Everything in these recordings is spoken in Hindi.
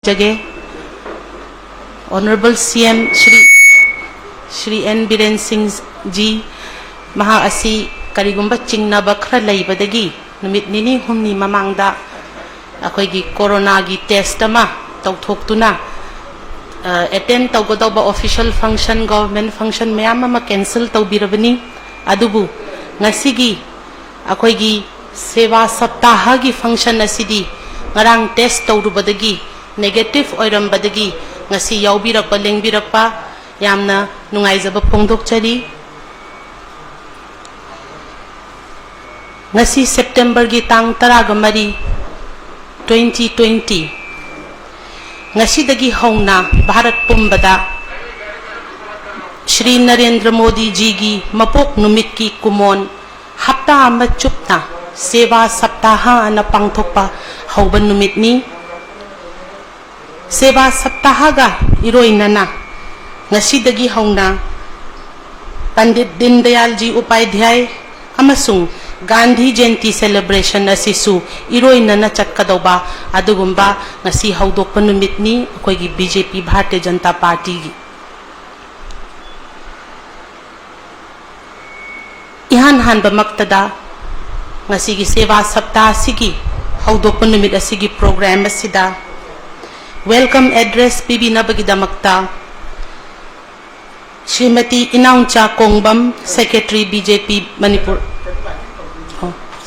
जगह honourable CM Shri N Biren Singh ji महा असी करिगुंबा चिंगनाबा खरा लैबदगी नुमित निनी हुमनी ममांगदा अखोइगी कोरोना की टेस्ट अमा तौथोक्तुना अटेंड तौगदौबा ऑफिशियल फंक्शन गवर्नमेंट फंक्शन मयाम अमा कैंसिल तौबिरबनी अदुबु ngasiगी अखोइगी सेवा सप्ताह की फंक्शन असिदी ngarang टेस्ट तौरुबदगी नेगेटिव ओइरमबदगी ngasi याउबिरकपा लेंबिरकपा यामना नुंगाइजबा फोंदोकचरी ngasi सेप्टेम्बर की तांग तरागमरी 2020 ngasi दगी हौना भारत पुंबदा श्री नरेंद्र मोदी जी की मपोक नुमित की कुमोन हप्ता अमा चुपना सेवा सप्ताह अना पांगथोकपा हौबन नुमितनी सेवा सप्ताह गा इरोइनना ngasi हौना पंडित दीनदयाल जी उपाध्याय अमसुंग गांधी जयंती सेलिब्रेशन असिसु इरोइनना चटकदौबा अदुगुंबा ngasi हौदोकपा नुमितनी अखोइगी बीजेपी भारतीय जनता पार्टी की इहान हानबमक्तदा ngasi की सेवा सप्ताह सिगी हौदोकपा नुमित असिगी प्रोग्राम असिदा वेलकम एड्रेस पीबीनबगीदमक्ता Shrimati Inaoucha Kongbam secretary BJP Manipur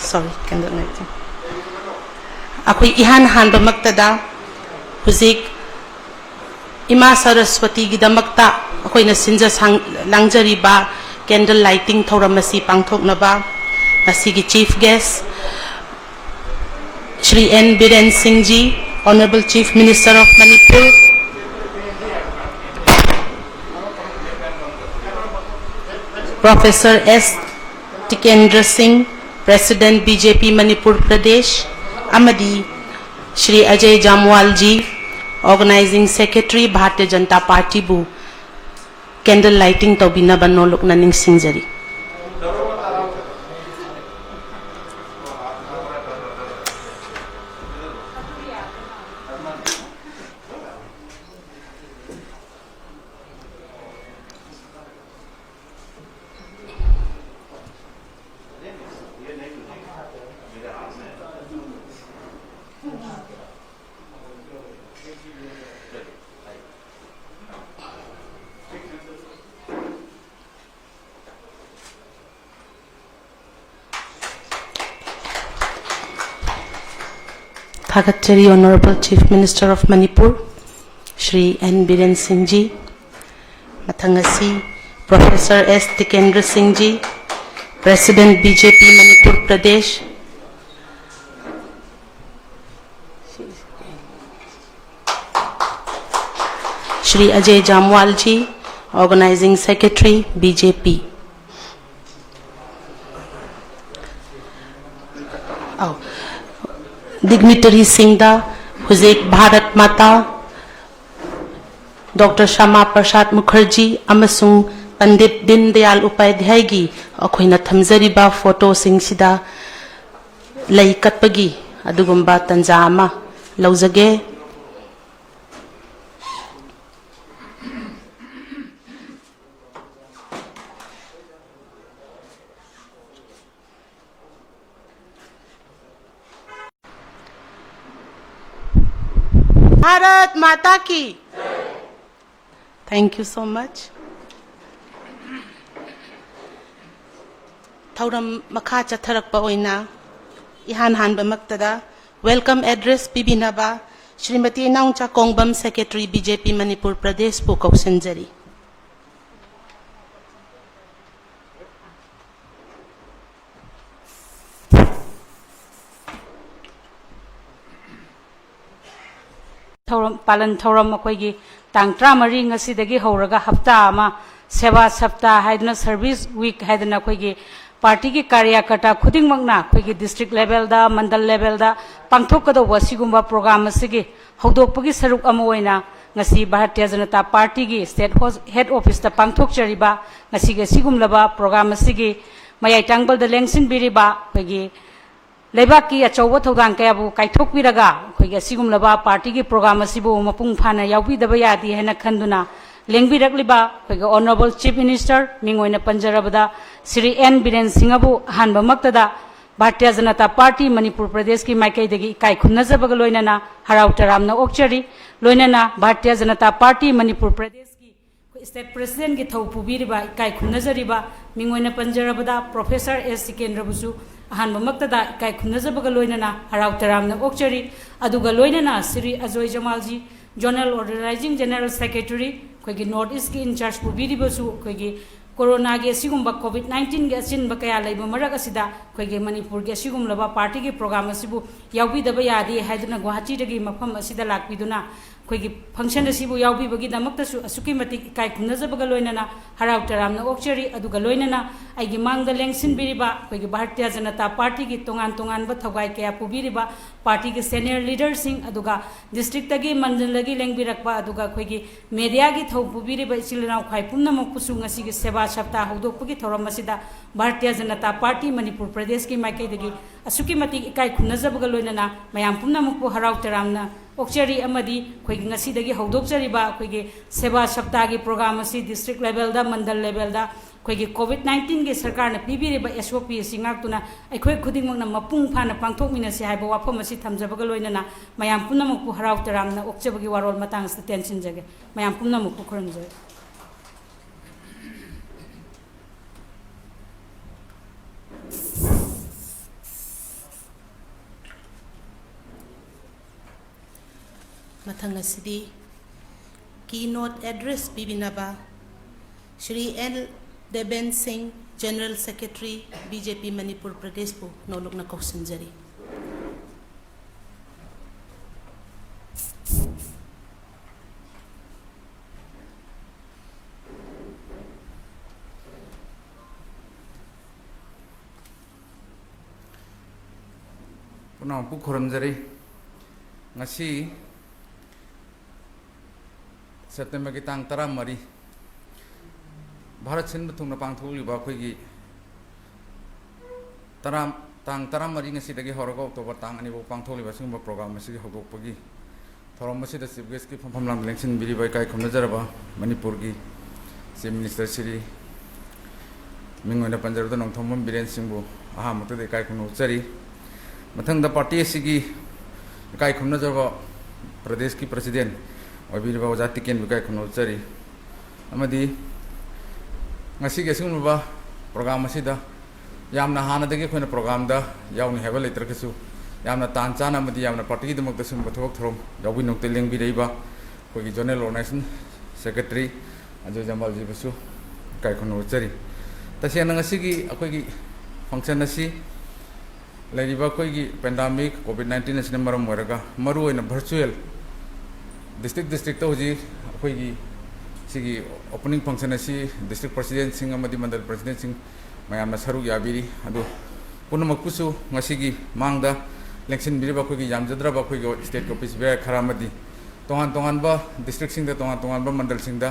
sorry candle lighting अखोई इहान हानबमक्तदा हुजिक इमा सरस्वती गिदमक्ता अखोइना सिंजा लांगजरीबा कैंडल लाइटिंग थौरमसी पांगथोकनबा ngasi chief guest Shri N Biren Singh ji Honorable Chief Minister of Manipur, Professor S. Tikendra Singh, President BJP Manipur Pradesh, Amadi, Shri Ajay Jamwal ji, Organizing Secretary Bharatiya Janata Party Bu, Candle Lighting Tobina Banno Lukna Ning Singjari. Thakachari Honorable Chief Minister of Manipur, Shri N. Biren Singh ji, Mathangasi Professor S. Tikendra Singh ji, President BJP Manipur Pradesh, Shri Ajay Jamwal ji, Organizing Secretary BJP. Dignitary Singda, Huzek Bharat Mata, Dr. Shama Prasad Mukherjee, Amasung Pandit Dindayal Upadhyay gi akoina thamjariba photo singsida lay katpagi adugumba tanjama laujage Bharat Mata की थैंक यू सो मच थौरम मखा चथरकपा ओइना इहान हानबमक्तदा वेलकम एड्रेस पीबीनबा श्रीमती इनाउंचा कोंगबम सेक्रेटरी बीजेपी मणिपुर प्रदेश पु कौशनजरी पालन थौरम अखोइगी तांग 13 ngasi हौरगा हफ्ता अमा सेवा सप्ताह हाइदना सर्विस वीक हाइदना अखोइगी पार्टी की कार्यकर्ता खुदिंगमकना अखोइगी डिस्ट्रिक्ट लेवल दा मंडल लेवल दा पांगथोकदौबा सिगुंबा प्रोग्राम असिगी हौदोकपगी सरुक अमा ओइना ngasi भारतीय जनता पार्टी की स्टेट हेड ऑफिस दा पांगथोकचरिबा ngasi गे सिगुमलबा प्रोग्राम असिगी मयाई टांगबल दा लेंगसिन बिरिबा अखोइगी लेबाक की अचौब थौदांग कयाबू काइथोकपीरगा अखोइगे सिगुमलबा पार्टी की प्रोग्राम असिबू मपुंग फाना याउबीदबा यादी हैना खंदुना लेंबिरकलिबा अखोइगे ऑनरेबल चीफ मिनिस्टर मिंगोइना पंजरबदा श्री एन बीरेन सिंहबू अहानबमक्तदा भारतीय जनता पार्टी मणिपुर प्रदेश की माइकईदगी इकाई खुन्नजबग लोइनना हराव तरामना ओक्चरी लोइनना भारतीय जनता पार्टी मणिपुर प्रदेश की स्टेट प्रेसिडेंट की थौ पुबीरिबा इकाई खुन्नजरिबा मिंगोइना पंजरबदा प्रोफेसर एस सिकेंद्रबुसु अहानबमक्तदा इकाई खुन्नजबग लोइनना हराव तरामना ओक्चरी अदुगा लोइनना श्री अजय जमालजी जोनल ऑर्गेनाइजिंग जनरल सेक्रेटरी अखोइगी नॉर्थ ईस्ट की इंचार्ज पुबीरिबसु अखोइगी कोरोना की असिगुम्बा कोविड-19 के अचिन्ब कया लैबा मरग असिदा अखोइगे मणिपुर के असिगुम्लबा पार्टी की प्रोग्राम असिबु याउबीदबा यादी हाइदुना गुवाहाटीदगी मफम असिदा लाक्पिदुना अखोइगी फंक्शन असिबु याउबीबगी दमक्तसु असुकी मतिक इकाई खुन्नजबगा लोइनना हराव तरामना ओक्चरी अदुगा लोइनना आइगी मांगदा लेंसिनबिरिबा अखोइगी भारतीय जनता पार्टी की तोंगान तोंगानबा थौगाई कया पुबीरिबा पार्टी के सीनियर लीडर सिंह अदुगा डिस्ट्रिक्ट तगी मंडलगी लेंबिरकबा अदुगा अखोइगी मीडिया की थौ पुबीरिबा इचिलनाव खाई पुनमकपुसु ngasi gi सेवा सप्ताह हौदोकपगी थौरम असिदा भारतीय जनता पार्टी मणिपुर प्रदेश की माइकईदगी असुकी मतिक इकाई खुन्नजबगा लोइनना मयाम पुनमकपु हराव तरामना ओक्चरी अमदी अखोइगी ngasi दगी हौदोकचरीबा अखोइगी सेवा सप्ताह की प्रोग्राम असि डिस्ट्रिक्ट लेवल दा मंडल लेवल दा अखोइगी कोविड-19 के सरकार ने पीबीरिबा एसओपी असि ngaktuna अखोइ खुदिंगमकना मपुंग फाना पांगथोकमिनसि हाइबा वाफम असि थमजबगा लोइनना मयाम पुनमकपु हराव तरामना ओक्चबगी वारोल मतंग असि टेंशन जगे मयाम पुनमकपु खुरमजय मथंग असिदी कीनोट एड्रेस पिबिनबा Shri N Deben Singh general secretary BJP Manipur Pradesh को नौलुकना कौशनजरी पुनः खुरमजरी ngasi सेप्टेम्बर की तांग 13 भारत सिंह थुंगना पांगथोकलिबा अखोइगी तांग 13 ngasi हौरगा अक्टोबर तांग 2 पांगथोकलिबा सिंगबा प्रोग्राम असिगी हौदोकपगी थौरम असिदा चीफ गेस्ट की फमफम लांग लेंसिनबिरिबा इकाई खुन्नजरबा मणिपुर की चीफ मिनिस्टर श्री मिंगोइना पंजरबदा नोंथोमम बीरेन सिंहबु अहामतदा इकाई खुन्नोचरी मथंगदा पार्टी असिगी इकाई खुन्नजरबा प्रदेश की प्रेसिडेंट ओबिरिबा ओजा टिकेन इकाई खुन्नोचरी अमदी ngasi ge singba program asida yamna hanadagi khoina program da yauni heba letrakasu yamna tanchana amadi yamna party demak da singba thok throm yawi nokte lengbi reiba kogi zonal organization secretary ajo jamal ji basu kai खुन्नोचरी तसेना ngasi gi akoigi function asi लेरिबा कोई पेंडेमिक कोविड-19 असने मरम ओरगा मरु ओइना वर्चुअल डिस्ट्रिक्ट तो होजी अखोइगी सिगी ओपनिंग फंक्शन असि डिस्ट्रिक्ट प्रेसिडेंट सिंह अमदी मंडल प्रेसिडेंट सिंह मयामना सरुक याबिरी अदु पुनमकुसु ngasiगी मांगदा इलेक्शन बिरिबा कोई यामजद्रबा कोई स्टेट ऑफिस बे खरामदी तोहान बा डिस्ट्रिक्ट सिंह दा तोहान बा मंडल सिंह दा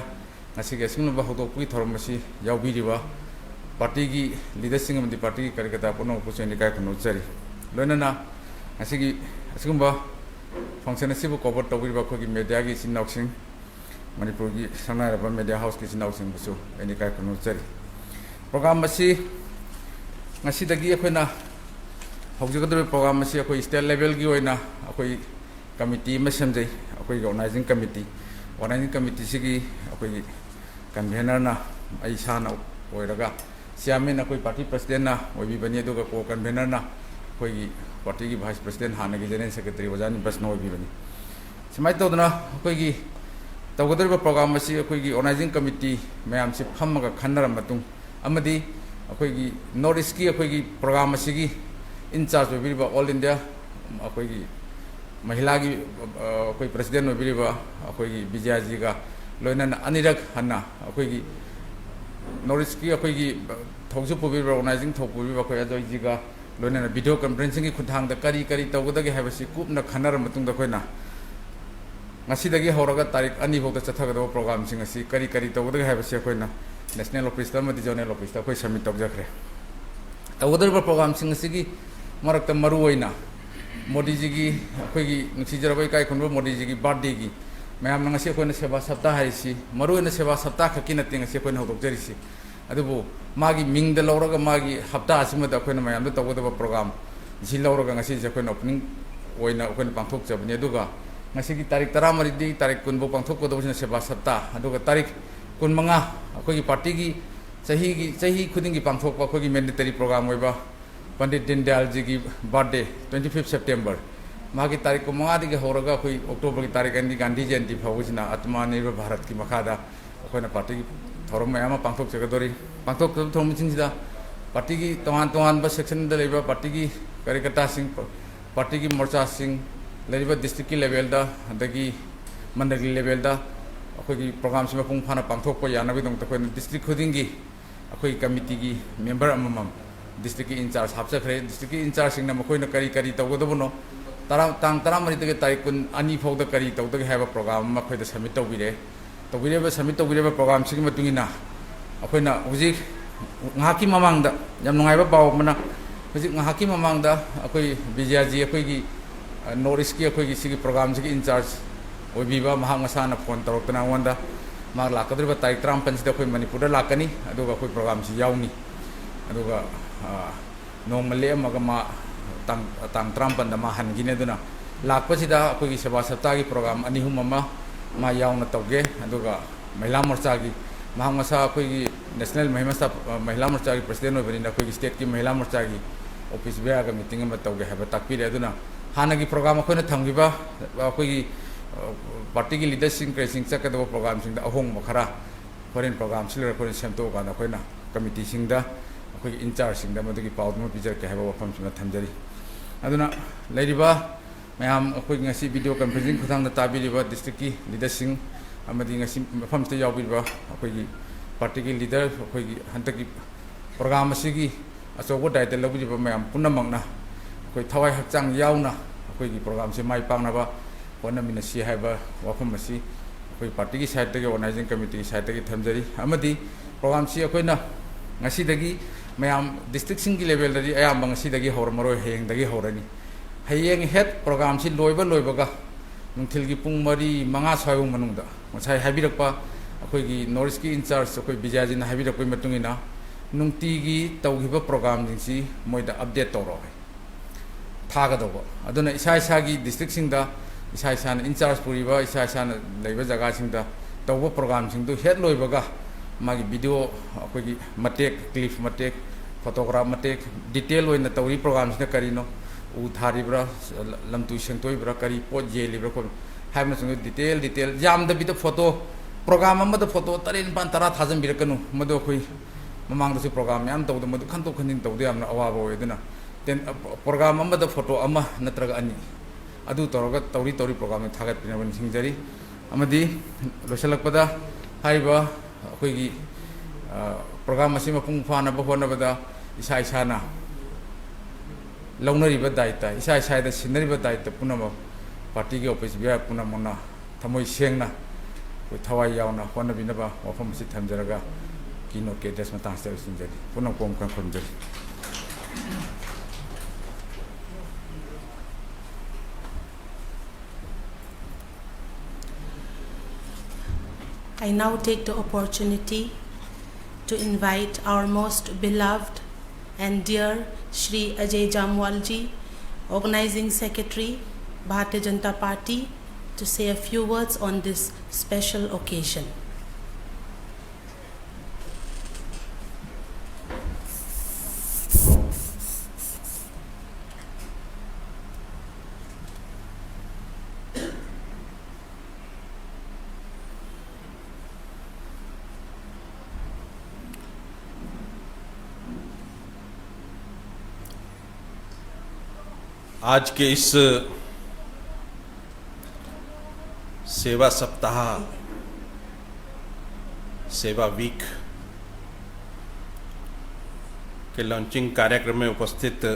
ngasiगी सिंगबा होदोकपी थरमसी याबिरिबा पार्टी की लीडर सिंह अमदी पार्टी की कार्यकर्ता पुनमकुसु निकाय खुन्नोचरी लोइनना ngasiगी असगुम्बा फंक्शन असिबु कवर तौबिरिबा कोई मीडिया की सिनाउसिंग मणिपुर की संगनारबा मीडिया हाउस की सिनाउसिंग बुसु निकाय खुन्नोचरी प्रोग्राम असी ngasiदगी अखोइना हौजगदबे प्रोग्राम असी अखोइ स्टेट लेवल की ओइना अखोइ कमिटी में समझै अखोइ ऑर्गेनाइजिंग कमिटी सिगी अखोइ कन्वेनर ना आई साना ओइरगा चेयरमैन अखोइ पार्टी प्रेसिडेंट ना ओइबिबनी अदुगा को कन्वेनर ना अखोइ पार्टी की वाइस प्रेसिडेंट हाना की जनरल सेक्रेटरी ओजानी बसनो ओइबिबनी सिमाइ तौदना अखोइ तौगदरबा प्रोग्राम असी अखोइ ऑर्गेनाइजिंग कमिटी मयाम से फमगा खन्नर मतुंग अमदी अखोइ नॉर्थ ईस्ट की अखोइ प्रोग्राम असी इंचार्ज ओइबिबा ऑल इंडिया अखोइ महिला की अखोइ प्रेसिडेंट ओइबिबा अखोइ विजया जी का लोइनना अनिरक हन्ना अखोइ नॉर्थ ईस्ट की अखोइ थौसु पुबिबा ऑर्गेनाइजिंग थौ पुबिबा अखोइ अजय जी का लोइनना वीडियो कॉन्फ्रेंसिंग की खुथांग दा करी तौगदगे हाइबसी कुपना खन्नर मतुंग दा खोइना ngasiदगी हौरगा तारीख 2 फौदा चथगदो प्रोग्राम सिंग असि करी तौगदगे हाइबसी अखोइना नेशनल ऑफिस दा मदि जोनल ऑफिस दा अखोइ सबमिट तौजखरे तौगदरबा प्रोग्राम सिंग असिगी मरक्त मरुना मोदी जी की अखोगी नुसीजरब इकाई खुनब मोदी जी की बर्थडे की मैम नंगसी अखोना सेवा सप्ताह हाइसी मरुना सेवा सप्ताह खकी नते ngasi अखोना होदोकजरिसी अदुबो मागी मिंग द लौरगा मागी हप्ता असिमदा अखोना मैम द तगदब प्रोग्राम जी लौरगा ngasi अखोना ओपनिंग ओइना अखोना पांथोकजबनी अदुगा ngasi की तारीख 13 मरिदी तारीख कुनबो पांथोकदबसिना सेवा सप्ताह अदुगा तारीख कुनमंगा अखोगी पार्टी की चाही खुदिंग की पांथोकपा अखोगी मैंडेटरी प्रोग्राम होइबा पंडित दीनदयाल जी की बर्थडे 25 सितंबर मागी तारीख को मंगा दिगे होरगा कोई अक्टूबर की तारीख अंदी गांधी जयंती फाउसिना आत्मनिर्भर भारत की मखादा अखोना पार्टी की थोरम मयाम पांथोक जगदोरी पांथोक थोरम चिंसिदा पार्टी की तोहान बस सेक्शन द लेबा पार्टी की कार्यकर्ता सिंह पार्टी की मोर्चा सिंह लेबा डिस्ट्रिक्ट की लेवल दा अदगी मंडल की लेवल दा अखोगी प्रोग्राम से मपुंग फाना पांथोक को यानबी दंग तखोना डिस्ट्रिक्ट खुदिंग की अखोई कमिटी की मेंबर अमम डिस्ट्रिक्ट की इंचार्ज हापचखरे डिस्ट्रिक्ट की इंचार्ज सिंह मखोइना करी करी तौगदबनो तांग 13 तारीख कुन अनी फौद करी तौदगे हाइबा प्रोग्राम मखोइदा सबमिट तौबिरे सबमिट तौबिरे प्रोग्राम सिगी मतुंगिना अखोइना हुजिक ngahaki mamangda yam nungaiba paw mana hujik ngahaki mamangda अखोई विजयाजी अखोई नॉर्थ ईस्ट की अखोई सिगी प्रोग्राम सिगी इंचार्ज ओबिबा महांगसाना फोन तौरतना वंदा मा लाकद्रिबा तारीख 35 अखोई मणिपुर लाकनी अदुगा अखोई प्रोग्राम सि यावनी अदुगा नोंगमले अमगमा तांग 35 मा हनगिने दुना लाकपसिदा अखोई सेवा सप्ताह की प्रोग्राम अनिहुम मा यावना तौगे अदुगा महिला मोर्चा की महांगसा अखोई नेशनल महिला मोर्चा की प्रेसिडेंट होबनिना अखोई स्टेट की महिला मोर्चा की ऑफिस बेगा मीटिंग अमा तौगे हाबा ताकपिरे अदुना हानगी प्रोग्राम अखोइना थंगिबा अखोई पार्टी की लीडरसिंग क्रेसिंग चकदब प्रोग्राम सिंग अहोंग खरा फॉरेन प्रोग्राम सिलर अखोइना सेमतोगा अखोइना कमिटी सिंग अखोई इंचार्ज सिंग मदुगी पाउदम पिजरके हाबा वफम सिंग थमजरी अदुना लेरिबा मैम अखोई ngasi वीडियो कॉन्फ्रेंसिंग खुथांग ताबिरिबा डिस्ट्रिक्ट की लीडरसिंग अमदी ngasi मफम से यावबिबा अखोई पार्टी की लीडर अखोई हंतक की प्रोग्राम असिगी अचौबो दायित्व लौबिबा मैम पुनमंगना अखोई थवाई हक्चांग यावना अखोई प्रोग्राम से माई पांगनाबा होनमिनसी हाइबा वफम असी अखोई पार्टी की साइड तक ऑर्गेनाइजिंग कमिटी की साइड तक थमजरी अमदी प्रोग्राम से अखोइना ngasi मैम डिस्ट्रिक्ट सिंह की लेवल दगी अयाम ngasi हौरमरो हेंग दगी हौरनी हेंग हेड प्रोग्राम से लोइबगा नुंथिल की पुंग मरी मंगा सायु मनुंगदा ngasai हाबिरकपा अखोई नॉर्थ ईस्ट की इंचार्ज अखोई विजयाजीना हाबिरकपै मतुंगिना नुंगतीगी तौगिबा प्रोग्राम जिंसी मोइदा अपडेट तौरो थागदोबो अदुना इसागी डिस्ट्रिक्ट सिंगदा इसाना इंचार्ज पुरीबा इसाना लेबा जगह सिंगदा तौबो प्रोग्राम सिंगदो हेड लोइबगा मागी वीडियो अखोई मटेक क्लिप मटेक फोटोग्राफ मटेक डिटेल होइना तौरी प्रोग्राम सिना करिनो उ थारिब्रा लमतु सेंतोइब्रा करी पोट जेलिब्रा को हाइबना संग डिटेल जामदबिदा फोटो प्रोग्राम अमदा फोटो 3-5 थाजन बिरकनु मदो अखोई ममांगदसु प्रोग्राम याम तौद मदु खंतो खनिन तौदे यामना अवाबो ओइदना प्रोग्राम अमदा फोटो अमा नत्रगा अनि अदु तौरगा तौरी प्रोग्राम थागत पिनबन सिंगजरी अमदी लोसलकपदा हाइबा अखोई प्रोग्राम असी मपुंग फानबा होनबदा इसाना लौनरिबा दायित्व इसादा सिनरिबा दायित्व पुनम पार्टी की ऑफिस बिया पुनमना थमोई सेंगना कोई थवाई यावना होनबिनबा वफम से थमजरगा किनो के देश में तांसे सिंजरी पुनम कोम का खमजरी I now take the opportunity to invite our most beloved and dear Shri Ajay Jamwalji, Organizing Secretary, Bharatiya Janata Party, to say a few words on this special occasion. आज के इस सेवा सप्ताह सेवा वीक के लॉन्चिंग कार्यक्रम में उपस्थित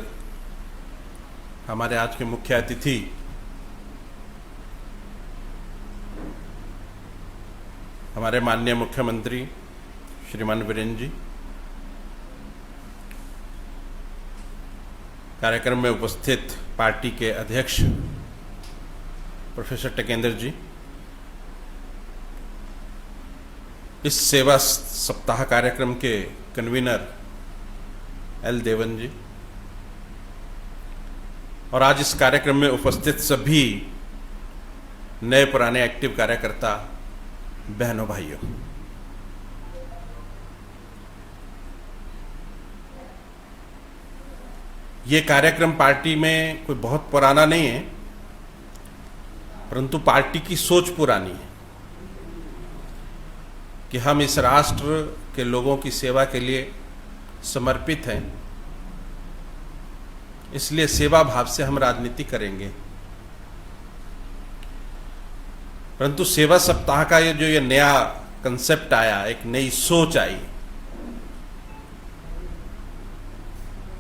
हमारे आज के मुख्य अतिथि हमारे माननीय मुख्यमंत्री श्रीमान वीरेंद्र जी, कार्यक्रम में उपस्थित पार्टी के अध्यक्ष प्रोफेसर टेकेंद्र जी, इस सेवा सप्ताह कार्यक्रम के कन्वीनर एल देवन जी, और आज इस कार्यक्रम में उपस्थित सभी नए पुराने एक्टिव कार्यकर्ता बहनों भाइयों, ये कार्यक्रम पार्टी में कोई बहुत पुराना नहीं है, परंतु पार्टी की सोच पुरानी है कि हम इस राष्ट्र के लोगों की सेवा के लिए समर्पित हैं, इसलिए सेवा भाव से हम राजनीति करेंगे। परंतु सेवा सप्ताह का ये नया कंसेप्ट आया, एक नई सोच आई,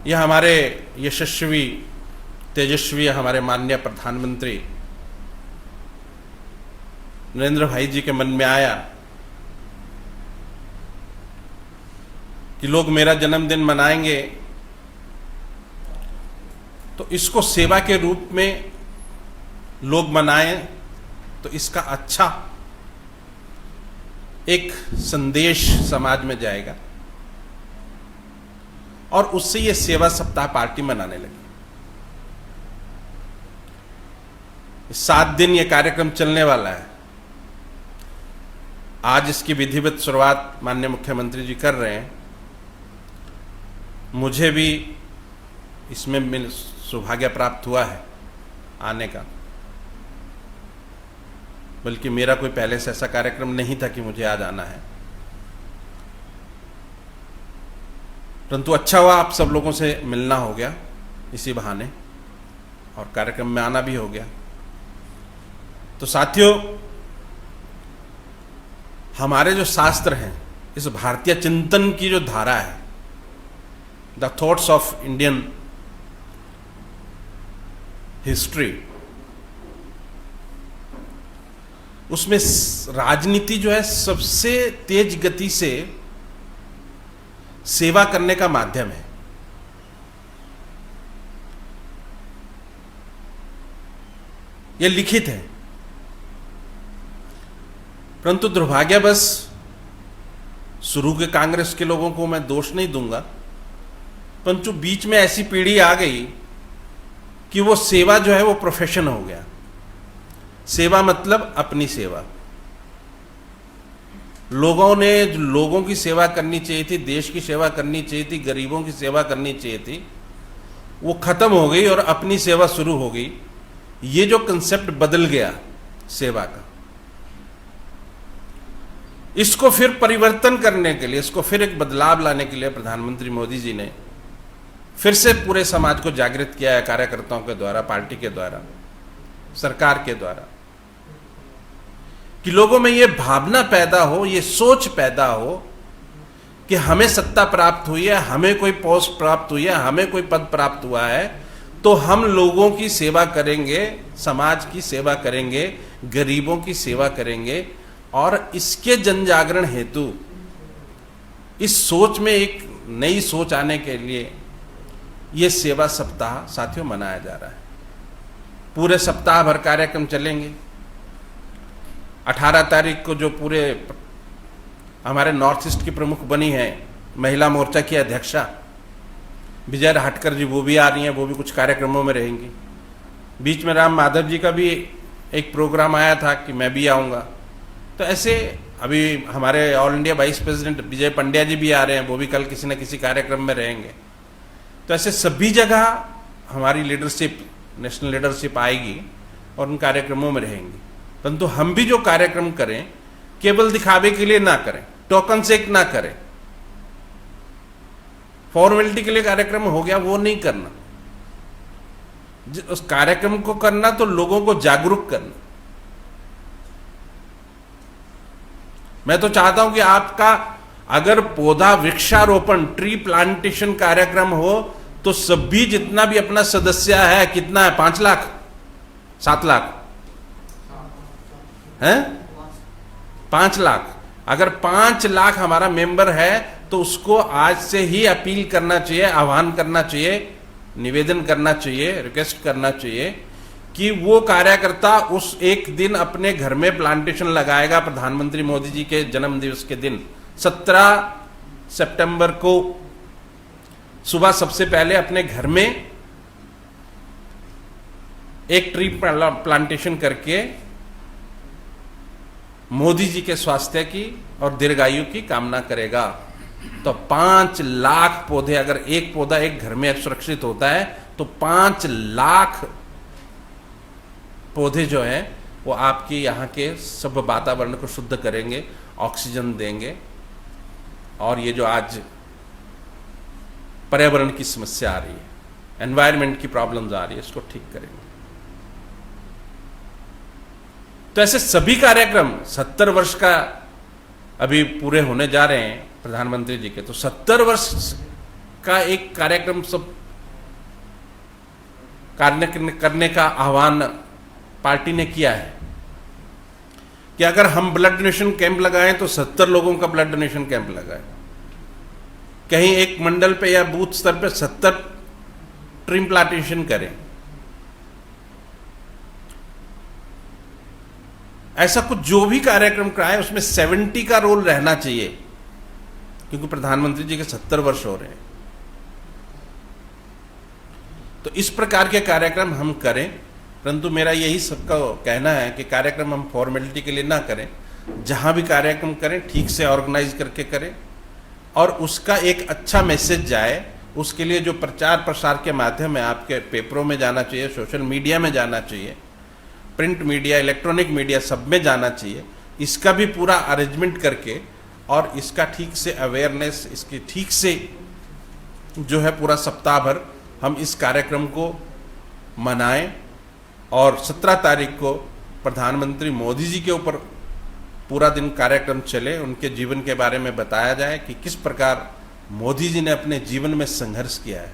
यह हमारे यशस्वी तेजस्वी हमारे माननीय प्रधानमंत्री नरेंद्र भाई जी के मन में आया कि लोग मेरा जन्मदिन मनाएंगे तो इसको सेवा के रूप में लोग मनाएं तो इसका अच्छा एक संदेश समाज में जाएगा, और उससे ये सेवा सप्ताह पार्टी मनाने लगी। 7 दिन ये कार्यक्रम चलने वाला है। आज इसकी विधिवत शुरुआत माननीय मुख्यमंत्री जी कर रहे हैं। मुझे भी इसमें सौभाग्य प्राप्त हुआ है आने का, बल्कि मेरा कोई पहले से ऐसा कार्यक्रम नहीं था कि मुझे आज आना है, परंतु अच्छा हुआ आप सब लोगों से मिलना हो गया इसी बहाने, और कार्यक्रम में आना भी हो गया। तो साथियों, हमारे जो शास्त्र हैं, इस भारतीय चिंतन की जो धारा है, the thoughts of Indian history, उसमें राजनीति जो है सबसे तेज गति से सेवा करने का माध्यम है। यह लिखित है, परंतु दुर्भाग्यवश शुरू के कांग्रेस के लोगों को मैं दोष नहीं दूंगा, परंतु बीच में ऐसी पीढ़ी आ गई कि वो सेवा जो है वो प्रोफेशन हो गया। सेवा मतलब अपनी सेवा। लोगों ने लोगों की सेवा करनी चाहिए थी, देश की सेवा करनी चाहिए थी, गरीबों की सेवा करनी चाहिए थी, वो खत्म हो गई और अपनी सेवा शुरू हो गई। ये जो कंसेप्ट बदल गया सेवा का, इसको फिर परिवर्तन करने के लिए, इसको फिर एक बदलाव लाने के लिए प्रधानमंत्री मोदी जी ने फिर से पूरे समाज को जागृत किया है, कार्यकर्ताओं के द्वारा, पार्टी के द्वारा, सरकार के द्वारा, कि लोगों में ये भावना पैदा हो, ये सोच पैदा हो कि हमें सत्ता प्राप्त हुई है, हमें कोई पोस्ट प्राप्त हुई है, हमें कोई पद प्राप्त हुआ है, तो हम लोगों की सेवा करेंगे, समाज की सेवा करेंगे, गरीबों की सेवा करेंगे। और इसके जन जागरण हेतु इस सोच में एक नई सोच आने के लिए ये सेवा सप्ताह साथियों मनाया जा रहा है। पूरे सप्ताह भर कार्यक्रम चलेंगे। 18 तारीख को जो पूरे हमारे नॉर्थ ईस्ट की प्रमुख बनी है महिला मोर्चा की अध्यक्षा विजय राहटकर जी, वो भी आ रही हैं, वो भी कुछ कार्यक्रमों में रहेंगी। बीच में राम माधव जी का भी एक प्रोग्राम आया था कि मैं भी आऊँगा। तो ऐसे अभी हमारे ऑल इंडिया वाइस प्रेसिडेंट विजय पंड्या जी भी आ रहे हैं, वो भी कल किसी न किसी कार्यक्रम में रहेंगे। तो ऐसे सभी जगह हमारी लीडरशिप, नेशनल लीडरशिप आएगी और उन कार्यक्रमों में रहेंगी। परंतु हम भी जो कार्यक्रम करें केवल दिखावे के लिए ना करें, टोकन से ना करें, फॉर्मेलिटी के लिए कार्यक्रम हो गया वो नहीं करना। उस कार्यक्रम को करना तो लोगों को जागरूक करना। मैं तो चाहता हूं कि आपका अगर पौधा वृक्षारोपण, ट्री प्लांटेशन कार्यक्रम हो तो सभी जितना भी अपना सदस्य है, कितना है, 5 लाख 7 लाख हैं, 5 लाख, अगर 5 लाख हमारा मेंबर है तो उसको आज से ही अपील करना चाहिए, आह्वान करना चाहिए निवेदन करना चाहिए, रिक्वेस्ट करना चाहिए कि वो कार्यकर्ता उस एक दिन अपने घर में प्लांटेशन लगाएगा प्रधानमंत्री मोदी जी के जन्म दिवस के दिन 17 सितंबर को सुबह सबसे पहले अपने घर में एक ट्री प्लांटेशन करके मोदी जी के स्वास्थ्य की और दीर्घायु की कामना करेगा। तो 5 लाख पौधे, अगर एक पौधा एक घर में सुरक्षित होता है तो 5 लाख पौधे जो हैं वो आपके यहाँ के सब वातावरण को शुद्ध करेंगे, ऑक्सीजन देंगे, और ये जो आज पर्यावरण की समस्या आ रही है, एनवायरनमेंट की प्रॉब्लम्स आ रही है, इसको ठीक करेंगे। तो ऐसे सभी कार्यक्रम 70 वर्ष का अभी पूरे होने जा रहे हैं प्रधानमंत्री जी के, तो 70 वर्ष का एक कार्यक्रम सब करने का आह्वान पार्टी ने किया है कि अगर हम ब्लड डोनेशन कैंप लगाएं तो 70 लोगों का ब्लड डोनेशन कैंप लगाएं, कहीं एक मंडल पे या बूथ स्तर पे 70 ट्री प्लांटेशन करें। ऐसा कुछ जो भी कार्यक्रम कराए उसमें 70 का रोल रहना चाहिए, क्योंकि प्रधानमंत्री जी के 70 वर्ष हो रहे हैं। तो इस प्रकार के कार्यक्रम हम करें, परंतु मेरा यही सबका कहना है कि कार्यक्रम हम फॉर्मेलिटी के लिए ना करें, जहां भी कार्यक्रम करें ठीक से ऑर्गेनाइज करके करें और उसका एक अच्छा मैसेज जाए। उसके लिए जो प्रचार प्रसार के माध्यम है, आपके पेपरों में जाना चाहिए, सोशल मीडिया में जाना चाहिए, प्रिंट मीडिया, इलेक्ट्रॉनिक मीडिया, सब में जाना चाहिए। इसका भी पूरा अरेंजमेंट करके और इसका ठीक से अवेयरनेस, इसकी ठीक से जो है पूरा सप्ताह भर हम इस कार्यक्रम को मनाएं और 17 तारीख को प्रधानमंत्री मोदी जी के ऊपर पूरा दिन कार्यक्रम चले, उनके जीवन के बारे में बताया जाए कि किस प्रकार मोदी जी ने अपने जीवन में संघर्ष किया है।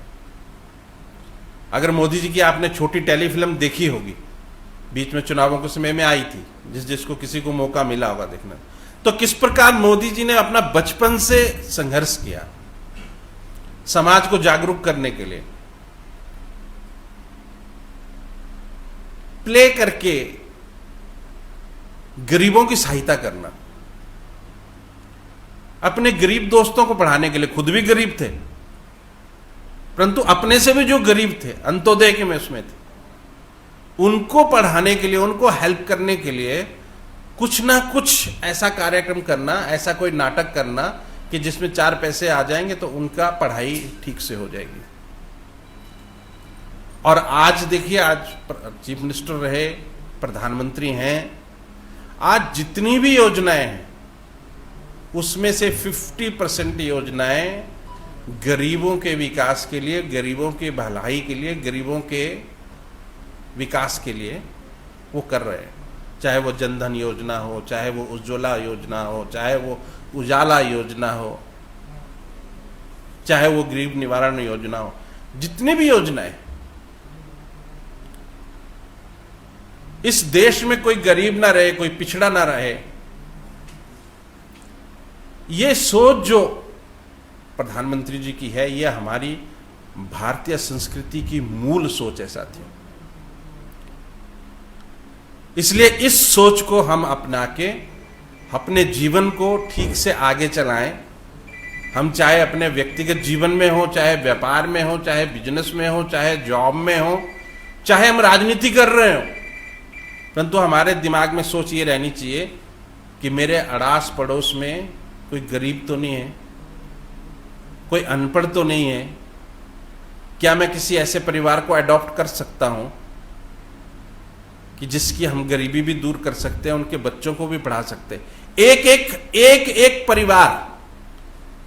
अगर मोदी जी की आपने छोटी टेलीफिल्म देखी होगी, बीच में चुनावों के समय में आई थी, जिसको किसी को मौका मिला होगा देखना, तो किस प्रकार मोदी जी ने अपना बचपन से संघर्ष किया समाज को जागरूक करने के लिए, प्ले करके गरीबों की सहायता करना, अपने गरीब दोस्तों को पढ़ाने के लिए, खुद भी गरीब थे परंतु अपने से भी जो गरीब थे, अंत्योदय के में उसमें थे, उनको पढ़ाने के लिए, उनको हेल्प करने के लिए कुछ ना कुछ ऐसा कार्यक्रम करना, ऐसा कोई नाटक करना कि जिसमें 4 पैसे आ जाएंगे तो उनका पढ़ाई ठीक से हो जाएगी। और आज देखिए, आज चीफ मिनिस्टर रहे, प्रधानमंत्री हैं, आज जितनी भी योजनाएं हैं उसमें से 50% योजनाएं गरीबों के विकास के लिए, गरीबों की भलाई के लिए, गरीबों के विकास के लिए वो कर रहे हैं। चाहे वो जनधन योजना हो, चाहे वो उज्ज्वला योजना हो, चाहे वो उजाला योजना हो, चाहे वो गरीब निवारण योजना हो, जितनी भी योजनाएं, इस देश में कोई गरीब ना रहे, कोई पिछड़ा ना रहे, ये सोच जो प्रधानमंत्री जी की है, ये हमारी भारतीय संस्कृति की मूल सोच है साथियों। इसलिए इस सोच को हम अपना के अपने जीवन को ठीक से आगे चलाएं। हम चाहे अपने व्यक्तिगत जीवन में हो, चाहे व्यापार में हो, चाहे बिजनेस में हो, चाहे जॉब में हो, चाहे हम राजनीति कर रहे हो, परंतु हमारे दिमाग में सोच ये रहनी चाहिए कि मेरे अड़ास पड़ोस में कोई गरीब तो नहीं है, कोई अनपढ़ तो नहीं है, क्या मैं किसी ऐसे परिवार को अडॉप्ट कर सकता हूं कि जिसकी हम गरीबी भी दूर कर सकते हैं, उनके बच्चों को भी पढ़ा सकते हैं। एक परिवार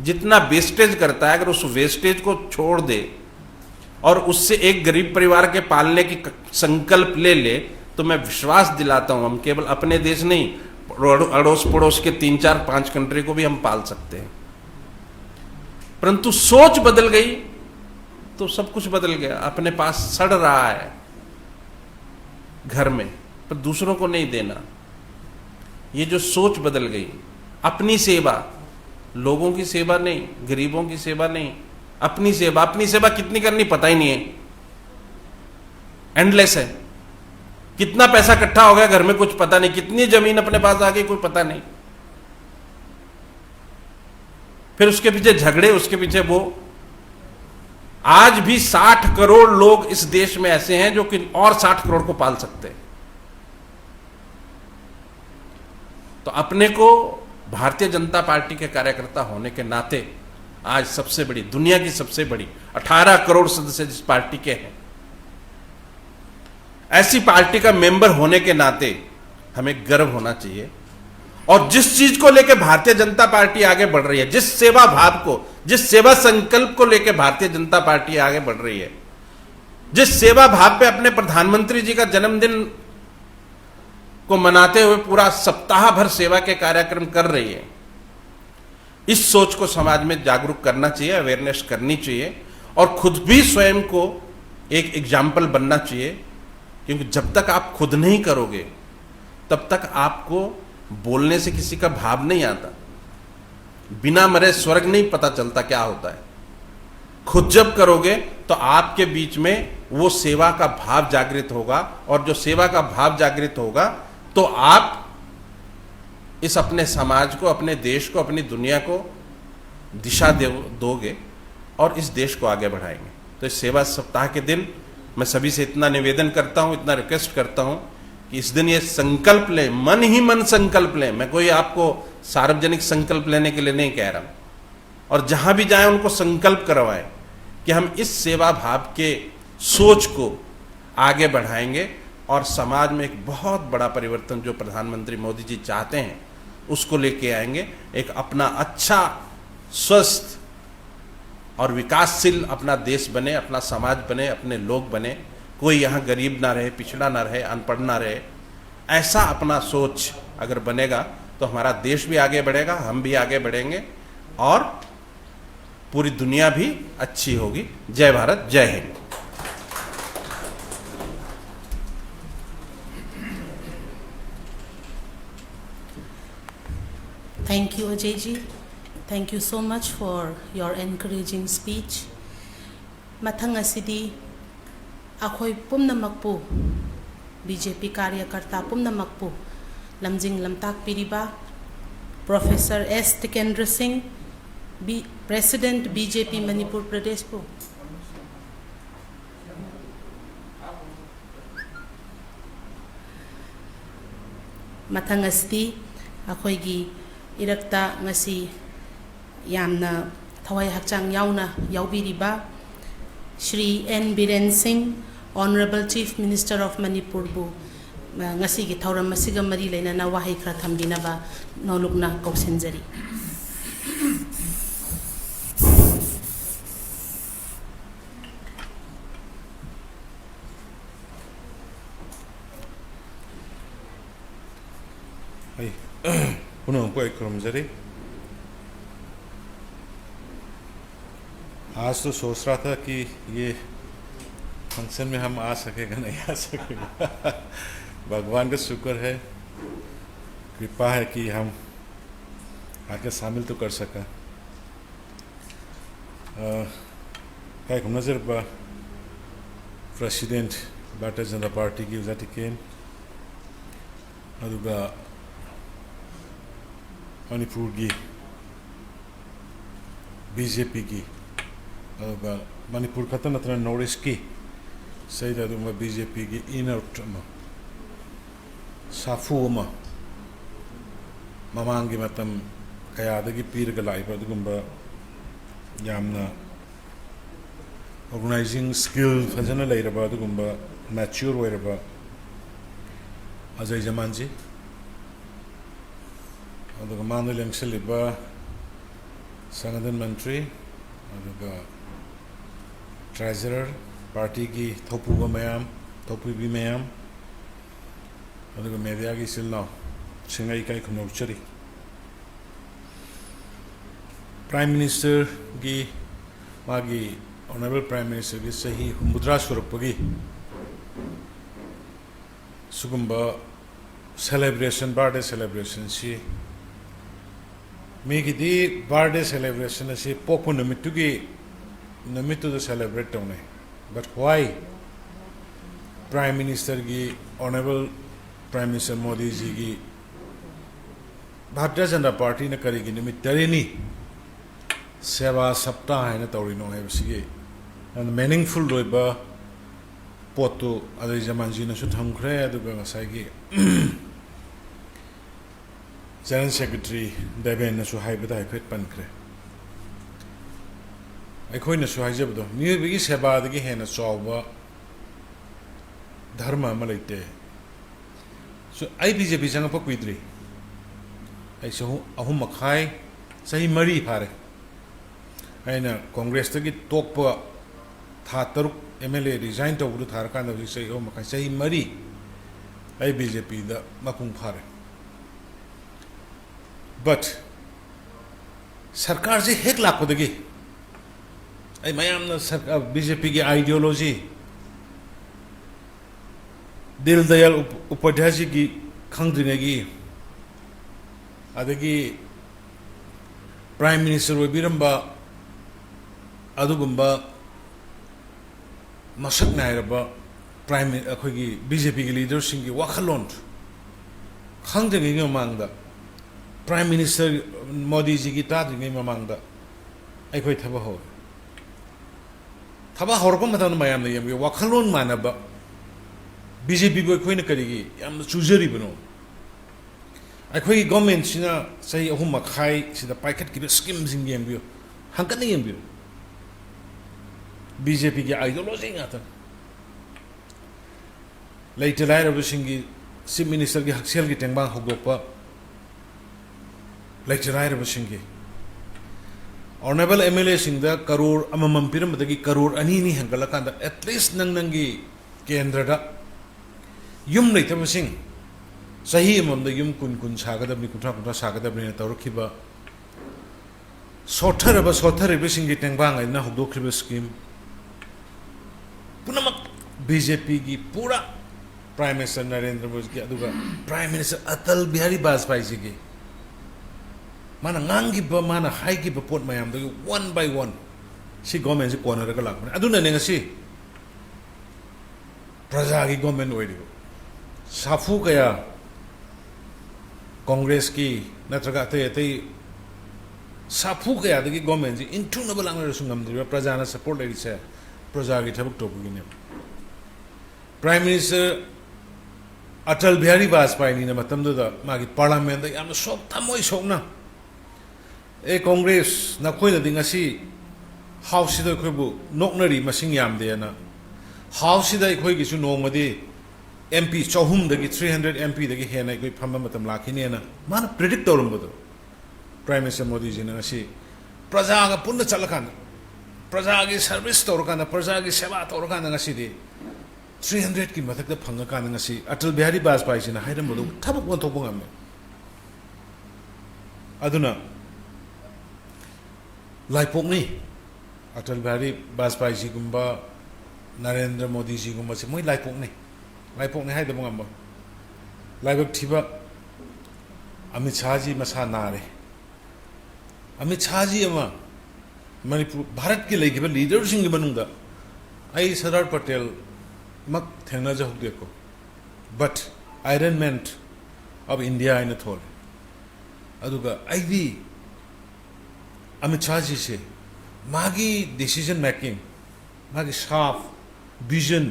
जितना वेस्टेज करता है, अगर उस वेस्टेज को छोड़ दे और उससे एक गरीब परिवार के पालने की संकल्प ले ले, तो मैं विश्वास दिलाता हूं हम केवल अपने देश नहीं, अड़ोस पड़ोस के 3, 4, 5 कंट्री को भी हम पाल सकते हैं। परंतु सोच बदल गई तो सब कुछ बदल गया। अपने पास सड़ रहा है घर में, पर दूसरों को नहीं देना, ये जो सोच बदल गई। अपनी सेवा, लोगों की सेवा नहीं, गरीबों की सेवा नहीं, अपनी सेवा। अपनी सेवा कितनी करनी पता ही नहीं है। एंडलेस है। कितना पैसा इकट्ठा हो गया घर में कुछ पता नहीं, कितनी जमीन अपने पास आ गई कोई पता नहीं। फिर उसके पीछे झगड़े, उसके पीछे वो। आज भी 60 करोड़ लोग इस देश में ऐसे हैं जो कि और 60 करोड़ को पाल सकते हैं। तो अपने को भारतीय जनता पार्टी के कार्यकर्ता होने के नाते आज सबसे बड़ी, दुनिया की सबसे बड़ी 18 करोड़ सदस्य जिस पार्टी के हैं, ऐसी पार्टी का मेंबर होने के नाते हमें गर्व होना चाहिए। और जिस चीज को लेकर भारतीय जनता पार्टी आगे बढ़ रही है, जिस सेवा भाव को, जिस सेवा संकल्प को लेकर भारतीय जनता पार्टी आगे बढ़ रही है, जिस सेवा भाव पे अपने प्रधानमंत्री जी का जन्मदिन को मनाते हुए पूरा सप्ताह भर सेवा के कार्यक्रम कर रही है, इस सोच को समाज में जागरूक करना चाहिए, अवेयरनेस करनी चाहिए और खुद भी स्वयं को एक एग्जाम्पल बनना चाहिए। क्योंकि जब तक आप खुद नहीं करोगे तब तक आपको बोलने से किसी का भाव नहीं आता। बिना मरे स्वर्ग नहीं पता चलता क्या होता है। खुद जब करोगे तो आपके बीच में वो सेवा का भाव जागृत होगा, और जो सेवा का भाव जागृत होगा तो आप इस अपने समाज को, अपने देश को, अपनी दुनिया को दिशा दोगे और इस देश को आगे बढ़ाएंगे। तो इस सेवा सप्ताह के दिन मैं सभी से इतना निवेदन करता हूं, इतना रिक्वेस्ट करता हूं कि इस दिन ये संकल्प लें, मन ही मन संकल्प लें। मैं कोई आपको सार्वजनिक संकल्प लेने के लिए नहीं कह रहा हूं, और जहां भी जाएं उनको संकल्प करवाएं कि हम इस सेवा भाव के सोच को आगे बढ़ाएंगे और समाज में एक बहुत बड़ा परिवर्तन जो प्रधानमंत्री मोदी जी चाहते हैं उसको लेके आएंगे। एक अपना अच्छा, स्वस्थ और विकासशील अपना देश बने, अपना समाज बने, अपने लोग बने। कोई यहाँ गरीब ना रहे, पिछड़ा ना रहे, अनपढ़ ना रहे। ऐसा अपना सोच अगर बनेगा तो हमारा देश भी आगे बढ़ेगा, हम भी आगे बढ़ेंगे और पूरी दुनिया भी अच्छी होगी। जय भारत, जय Hind. Thank you, Ajay ji. Thank you so much for your encouraging speech. Mathang asidi akhoi pumnamakpu BJP karyakarta pumnamakpu lamjing lamtak piriba Professor S. Tikendra Singh, President BJP Manipur Pradesh po. Mathang asidi akhoi gi irakta ngasi yamna thawai hakchang yauna yaubiriba Shri N. Biren Singh, Honorable Chief Minister of Manipur bu ngasi gi thauram masiga mari leinana wahai khara thambinaba nolukna kausinjari. पुनः को एक कर्मचारी आज तो सोच रहा था कि ये फंक्शन में हम आ सकेगा नहीं आ सकेगा। भगवान का शुक्र है, कृपा है कि हम आके शामिल तो कर सका। काय नजर बा प्रेसिडेंट भारतीय जनता पार्टी की उजाटी केन अदुगा मणिपुर की बीजेपी की मणिपुर खत्म नत्र नॉर्थ ईस्ट की सही बीजेपी की इनआउट साफू ममांगी मतम कयादगी पीरगा लाइब अदुगुंबा यामना ऑर्गेनाइजिंग स्किल फजना लेरबा अदुगुंबा मैच्योर वेरबा अजय जमान जी अदुगा मानु लेंगसलिबा संगठन मंत्री अदुगा ट्रेजरर पार्टी की थोपुगा मैम थोपुबी मैम अदुगा मीडिया की सिलना सिंगाई काई खुनौचरी प्राइम मिनिस्टर की मागी ऑनरेबल प्राइम मिनिस्टर की सही मुद्रा सुरपगी सुगुंबा सेलिब्रेशन बर्थडे सेलिब्रेशन सी मेगी बर्थडे सेलिब्रेशन से पोपु नमितुगी नमितु सेलिब्रेट तौने बट व्हाई प्राइम मिनिस्टर की honourable prime minister Modi ji की भारतीय जनता पार्टी ने करी निमित तरेनी सेवा सप्ताह है तौरीनो है मीनिंगफुल पोटो अदई जमानजी थम्रे की जनरल सेक्रेटरी देवेन हाइफेट पनख्रे अखोनबद मियोबी सेवा हेन चाव धर्म लेते बीजेपी चंप कुद्री अहम मखाई सही मरी फारे अना कांग्रेस की तोप था तरुक MLA रिजाइन तब थार कान सही अहम मखाई सही मरी बीजेपी मपुंग फारे बट सरकार से हेक लापदगी मैं सरकार बीजेपी की आइडियोलॉजी दीनदयाल उपाध्याय जी की खंद्रिंगी अदगी प्राइम मिनिस्टर ओइबिरंबा अदुगुंबा मसक नायरबा प्राइम अखोगी बीजेपी की लीडरसिंग की वाखलोन खंद्रिंगी ममांगदा प्राइम मिनिस्टर मोदी जी की ताद्रिंगी ममांगदा अखोई थबा हौरपा मतम मयाम यम वाखलोन मानबा बीजेपी को अखोई करीगी याम चूजरीबनो अखोई गवर्नमेंट सिना सही अहुम मखाई सिदा पाइखत की स्कीम्स इन यमबियो हंकन यमबियो बीजेपी की आइडियोलॉजी गाता लेटे लाइरब सिंगी चीफ मिनिस्टर की हक्सेल की टेंबांग हगोपा लेटे लाइरब सिंगी ऑनरेबल MLA सिंगदा करोड़ अममम पिरमदगी करोड़ अनी हंगलकांदा एटलीस्ट नंगी केंद्रदा युम लेतबसिंग सही अममदा युम कुन सागदबनी कुंथा सागदबनी तौरखिब सोथरबसिंग की टेंबांग आइना हगदोखिब स्कीम पुनमक बीजेपी की पूरा प्राइम मिनिस्टर नरेंद्र मोदी की अदुगा प्राइम मिनिस्टर अटल बिहारी वाजपेयी जी की माना ngangiब माना हाइगिब पोट मयाम दगी वन बाय वन सी गवर्नमेंट से कोनरगा लाखने अदुना ने ngasi प्रजा की गवर्नमेंट ओइरिबो साफू कया कांग्रेस की नत्रगा अतै साफू कया दगी गवर्नमेंट जी इंटुनबल लांगरसु ngamdriba प्रजा ना सपोर्ट लेरिसे प्रजा की थबक टोपगिने प्राइम मिनिस्टर अटल बिहारी वाजपेयी ने मतमदुदा मागी पार्लियामेंट दा याम सोक थमोय सोकना ए कांग्रेस नखोइना दिंगासी हाउस सिदा खोबु नोकनरी मसिंग यामदेना हाउस सिदा खोइ गिसु नोंगमदि MP चौहुम दगी 300 MP दगी हेना कोइ फम्म मतम लाखिनेना माना प्रेडिक्ट तौरमबदो प्राइम मिनिस्टर मोदी जी नगासी प्रजा का पुन्न चलकान प्रजा की सर्विस तौरकान प्रजा की सेवा तौरकान नगासी 300 की मथक फंगकान नगासी अटल बिहारी वाजपेयी जी हाइरमबदो थबक वंथोक ngame अदुना लाइपोकनी अटल बिहारी वाजपेयी जी गुम्बा नरेंद्र मोदी जी गुम्बा से मोई लाइपोकनी है दबो ngamba लाइबक थिबा अमित शाह जी मसा नारे अमित शाह जी अमा मणिपुर भारत के लेगिबा लीडर सिंह की मनुंगदा आई सरदार पटेल मक थेंगना जहुदेको but iron man of India इन थोर अदुगा आईदी अमित शाह जी से मागी डिसीजन मेकिंग मागी शार्प विजन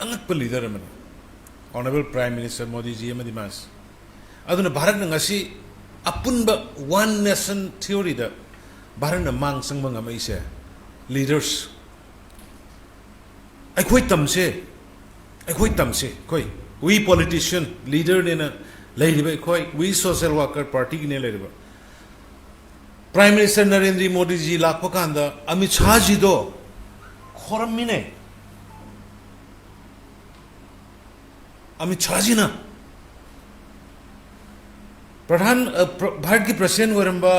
अंगप लीडर मन honourable prime minister Modi ji अमदी मास अदुना भारत नंगासी अपुनब वन नेशन थ्योरी दा भारत न मांग संगम ngam लीडर्स अखोई तमसे कोई वी पॉलिटिशियन लीडर ने लेरिबा कोई वी सोशल वर्कर पार्टी की ने लेरिबा प्राइम मिनिस्टर नरेंद्र मोदी जी लाखपा कांदा अमित शाह जी दो खोरमिने अमित शाह जी ना प्रधान भारत की प्रेसिडेंट वरंबा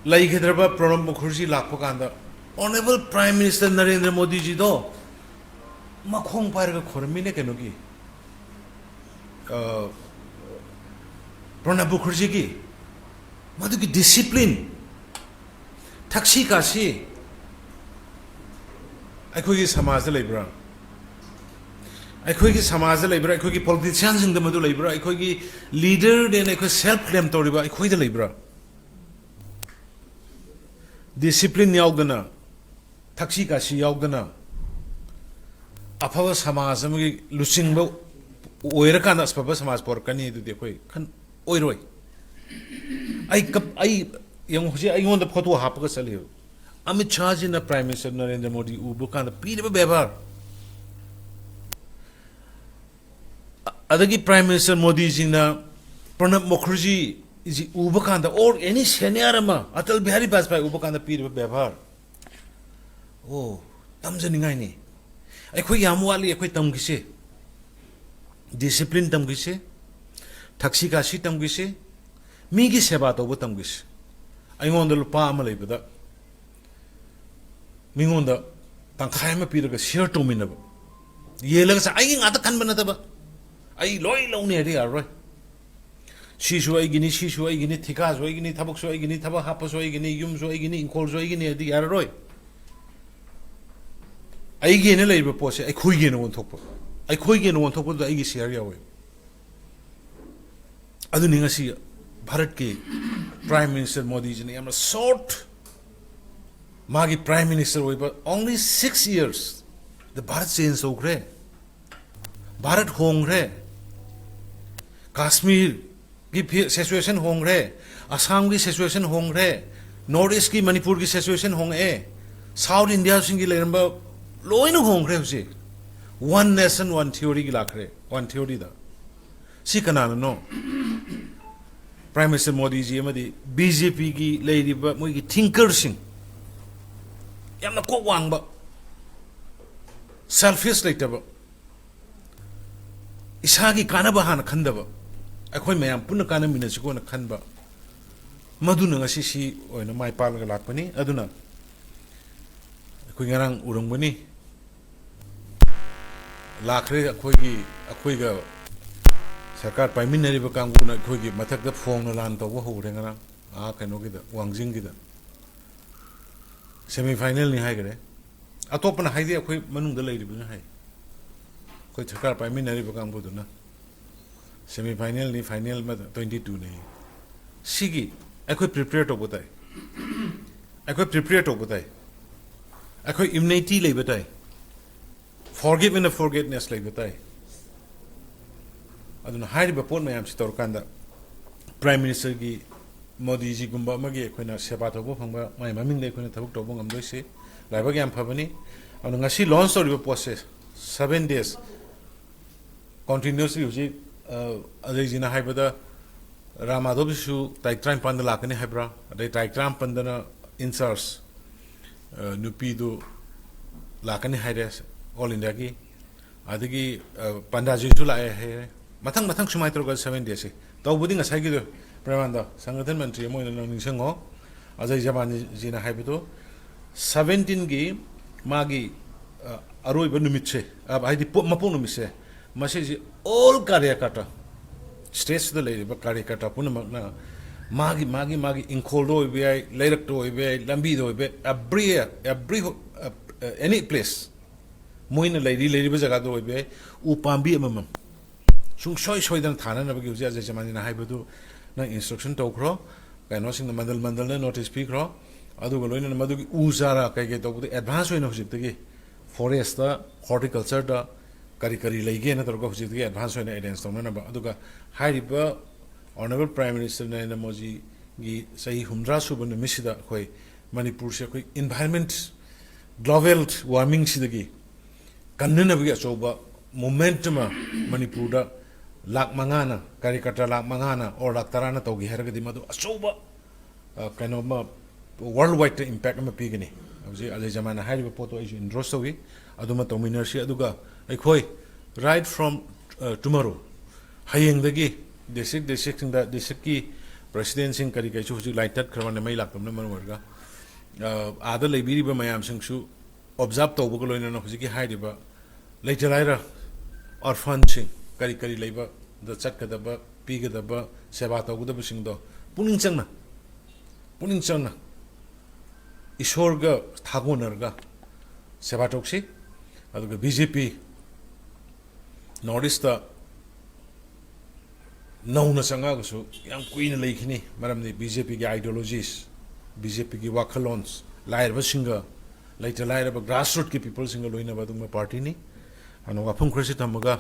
लाइगद्रबा प्रणब मुखर्जी लाखपा कांदा honourable prime minister Narendra Modi ji दो मखोंग पारगा खोरमिने केनोगी प्रणब मुखर्जी की मधु की डिसिप्लिन थक्सी कासी अखोई समाज लेब्रा ꯑꯩꯈꯣꯏꯒꯤ ꯁꯃꯥꯖꯗ ꯂꯩꯕ꯭ꯔꯥ ꯑꯩꯈꯣꯏꯒꯤ ꯄꯣꯂꯤꯇꯤꯁꯤꯌꯥꯟꯁꯤꯡꯗ ꯃꯗꯨ ꯂꯩꯕ꯭ꯔꯥ ꯑꯩꯈꯣꯏꯒꯤ ꯂꯤꯗꯔꯅꯦꯅ ꯑꯩꯈꯣꯏ ꯁꯦꯜꯐ ꯀ꯭ꯂꯦꯝ ꯇꯧꯔꯤꯕ ꯑꯩꯈꯣꯏꯗ ꯂꯩꯕ꯭ꯔꯥ ꯗꯤꯁꯤꯄ꯭ꯂꯤꯟ ꯌꯥꯎꯗꯅ ꯊꯛꯁꯤ ꯈꯥꯁꯤ ꯌꯥꯎꯗꯅ ꯑꯐꯕ ꯁꯃꯥꯖ ꯑꯃꯒꯤ ꯂꯨꯆꯤꯡꯕ ꯑꯣꯏꯔꯀꯥꯟꯗ ꯑꯐꯕ ꯁꯃꯥꯖ ꯄꯣꯔꯛꯀꯅꯤ ꯑꯗꯨꯗꯤ ꯑꯩꯈꯣꯏ ꯑꯣꯏꯔꯣꯏ ꯑꯩ ꯌꯦꯡꯉꯨ ꯍꯧꯖꯤꯛ ꯑꯩꯉꯣꯟꯗ ꯐꯣꯇꯣ ꯍꯥꯞꯄꯒ ꯆꯠꯂꯤꯕ ꯑꯃꯤꯠ ꯁꯥꯍꯖꯤꯅ ꯄ꯭ꯔꯥꯏꯝ ꯃꯤꯅꯤꯁꯇꯔ ꯅꯔꯦꯟꯗ꯭ꯔ ꯃꯣꯗꯤ ꯎꯕ ꯀꯥꯟꯗ ꯄꯤꯔꯤꯕ ꯕꯦꯕꯥꯔ adagi Prime Minister Modi ji na Pranab Mukherjee ji uba kanda or any senior ma Atal Bihari Vajpayee uba kanda pir bebhar oh tamjani ngai ni akhoi yam wali akhoi tam gise discipline tam gise thaksi kasi tam gise mi gi seba to tam gise aingon da lupa ama leibada mingonda tangkhai ma pir ga share to min ba yelang sa ai ngata kan bana ba ai loi lo ne ri aroi shi shu ai gini shi shu ai gini thika shu ai gini thabak shu ai gini thaba hapa shu ai gini yum shu ai gini inkol shu ai gini adi aroi ai ge ne lai ba po se ai khoi ge no won thok pa ai khoi ge no won thok pa ai gi share ya we adu ni ngasi bharat ke prime minister Modi ji ne am short magi prime minister oi ba only 6 years the bharat change ho gre bharat hong re Kashmir की सिचुएशन होंग रहे असम की सिचुएशन होंग रहे नॉर्थ ईस्ट की मणिपुर की सिचुएशन होंग ए साउथ इंडिया सिंह की लेरंबा लोइन होंग रहे उसे वन नेशन वन थ्योरी की लाख रहे वन थ्योरी दा सी कनान नो प्राइम मिनिस्टर मोदी जी मदी बीजेपी की लेरिबा मोगी थिंकर सिंह यामना को वांगबा सेल्फिश लेटबा इसागी कानबा हान खंदबा अखोई मैम पुनः काना मिनसिको न खनबा मधुना ngasi si oina mai palga lakpani aduna akhoi ngarang urangbani lakhre akhoi ga sarkar paiminari ba kangbu na akhoi gi mathak da phong na lan to ho re ngarang a kaino gi da wangjing gi da semi final ni hai gare atopna hai di akhoi manung da leiri bu hai koi sarkar paiminari ba kangbu na semi final ni final में 22 नहीं सीगी ऐकोई prepare तो बताए ऐकोई prepare तो बताए ऐकोई immunity ले बताए forgive and forgetfulness ले बताए अदुना हाइड बपोन में आमसी तौर कांदा prime minister की मोदी जी गुम्बा मगे ऐकोई ना सेवा तो वो फंगबा माय ममिंग ले ऐकोई ना थबुक तो वो गम दोइसे लाइबा के आम फबनी अदुना ngasi launch तो रिबा process 7 days continuously उसी अजय जी ना है बता रामाधव बिशु टाइक्राम पंद लाकने है ब्रा अरे टाइक्राम पंदना इंसर्स नुपी दो लाकने है रेस ऑल इंडिया की आदि की पंडाजी जो लाए है मथंग मथंग सुमाई तो कर 7 days तो बुदिंग असै की दो प्रमाणदा संगठन मंत्री मोइन निंगसंगो अजय जमान जी ना है बतो 17 की मागी अरोई बनुमित से अब आई दी मपो नुमित से मसेज all कार्यकर्ता स्टेज द लेरि ब कार्यकर्ता पुनमकना मागी इंखोल दो बे लेरक दो बे लंबी दो बे every any place मोइन लेरि ब जगह दो बे उपांबी अमम सुंग सोय दन थाना न बगे उजा जमानी ना हाइबदु ना इंस्ट्रक्शन तोखरो कैनो सिंग मंडल ने नोटिस पीखरो अदु गलोइन न मदु उजारा कई तो एडवांस होइन होजितगी फॉरेस्ट दा हॉर्टिकल्चर दा करी करी लेगे न तोरको हुजितगी एडवांस होइन एडेंस तोना न अदुगा हाइरिबा honourable prime minister Narendra Modi की सही हुमरा सुबन मिसिदा खोई मणिपुर से खोई एनवायरनमेंट ग्लोबल वार्मिंग सिदगी कन्नन बगे अचोबा मोमेंटम मणिपुर दा लाख मंगाना कार्यकर्ता लाख मंगाना और लाख तराना तोगी हरगदी मदु अचोबा कनोमा वर्ल्ड वाइड इंपैक्ट में पीगनी हजे अजय जमाना हाइरिबा पोतो इज इंड्रोस तोगी अदुमा तोमिनरसी अदुगा अखोई राइट फ्रॉम टुमारो हयेंदगी डिस्ट्रिक्ट की प्रेसिडेंट सिंह करी कैसु हुजि लाइटत खरवन मै लाकमन मनवरगा आदा लेबिरिबा मयाम सिंगसु ऑब्जर्व तौबगो लोइना हुजि की हाइरिबा लेजलाइरा ऑर्फन सिंह करी लेबा द चटकदबा पीगदबा सेवा तौगदबा सिंगदो पुनिंग चंगना ईश्वरगा थागोनरगा सेवा तौसी अदुगा बीजेपी नॉर्थ ईस्ट नौना चंगागसु याम कुइना लेखिनी मरमदि बीजेपी की आइडियोलॉजीज बीजेपी की वाखलोन्स लाइरब सिंग लाइट लाइरब ग्रासरूट की पीपल सिंग लोइना बदुंग पार्टी नि अनु वाफम ख्रसि थमगा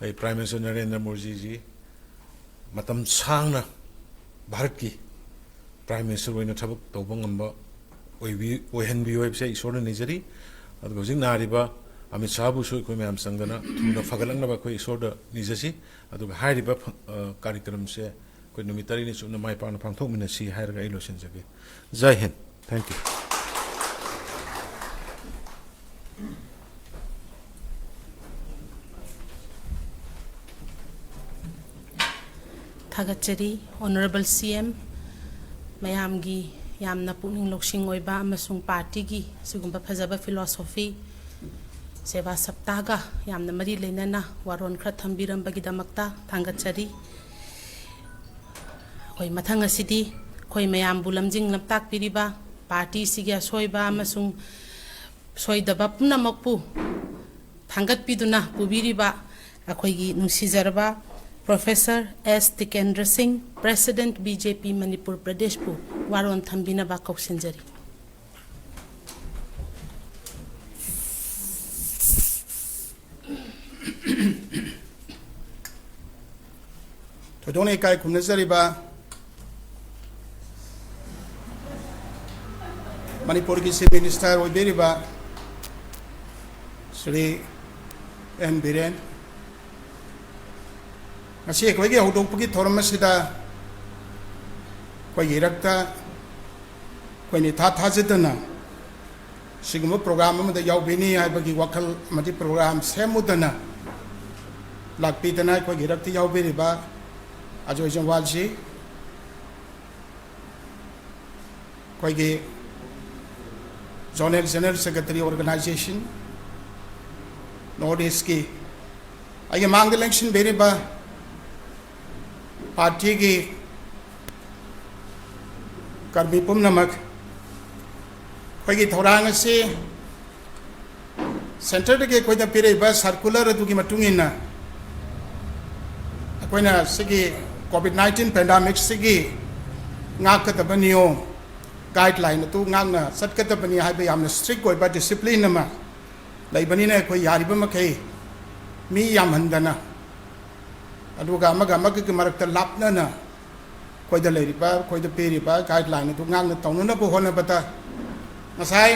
आई प्राइम मिनिस्टर नरेंद्र मोदी जी मतम सांगना भारत की प्राइम मिनिस्टर होइना थबक तौबा ngamba ओहनबी वेबसे ईश्वर निजरी अदु हजिंग नारिबा अमित शाह बुसु कोइ मैम संगना थुना फगलंगना कोइ ईश्वर निजसी अदु हारिबा कार्यक्रम से कोइ नुमितारी नि सुना माइ पान पांथोक मिनसी हायरगा इलोशन जगे जय हिंद थैंक यू थागतचरी ऑनरेबल सीएम मयामगी यामना पुनिंग लोक्सिंग ओइबा अमसुंग पार्टी की सिगुंबा फजबा फिलोसॉफी सेवा सप्ताहगा यामना मरी लेनना वारोन खर थंबिरंबगिदमक्ता थांगतचरी ओइ मथंग असिदी खोइ मयाम बुलमजिंग लपताक पिरिबा पार्टी सिगे सोइबा अमसुंग सोइदबा पुनमकपु थांगत पिदुना पुबिरिबा अखोइगी नुसिजरबा professor S Tikendra Singh president BJP Manipur Pradesh पु वारोन थंबिनबा कौसिनजरी थोदोने काय खुमनजरीबा मणिपुर की चीफ मिनिस्टर ओइबेरिबा Shri N Biren ngasi akhoi hodokpagi thoram asida koi irakta koi ni thajadana siguma program amada yaubini haibagi wakhal amadi program semudana lakpidana koi irakta yaubiriba ajoi jangwalji koi ge zonal general secretary organization northeast ki age mang election beriba party की कर्मी पुनमक थौरांग से सेंटर के पीरब सर्कुलर अखोना कोविड-19 पेंडामिक से गाकदब नियम गाइडलाइन चटकदबनी स्ट्रिक्ट डिसिप्लिन लेबनी यारिब मखै मी यामहंदना अदुगा अमग मरक्त लापना कोइद लेरिबा कोइद पेरिबा गाइडलाइन तो ngang तौनना बो होनबता ngasai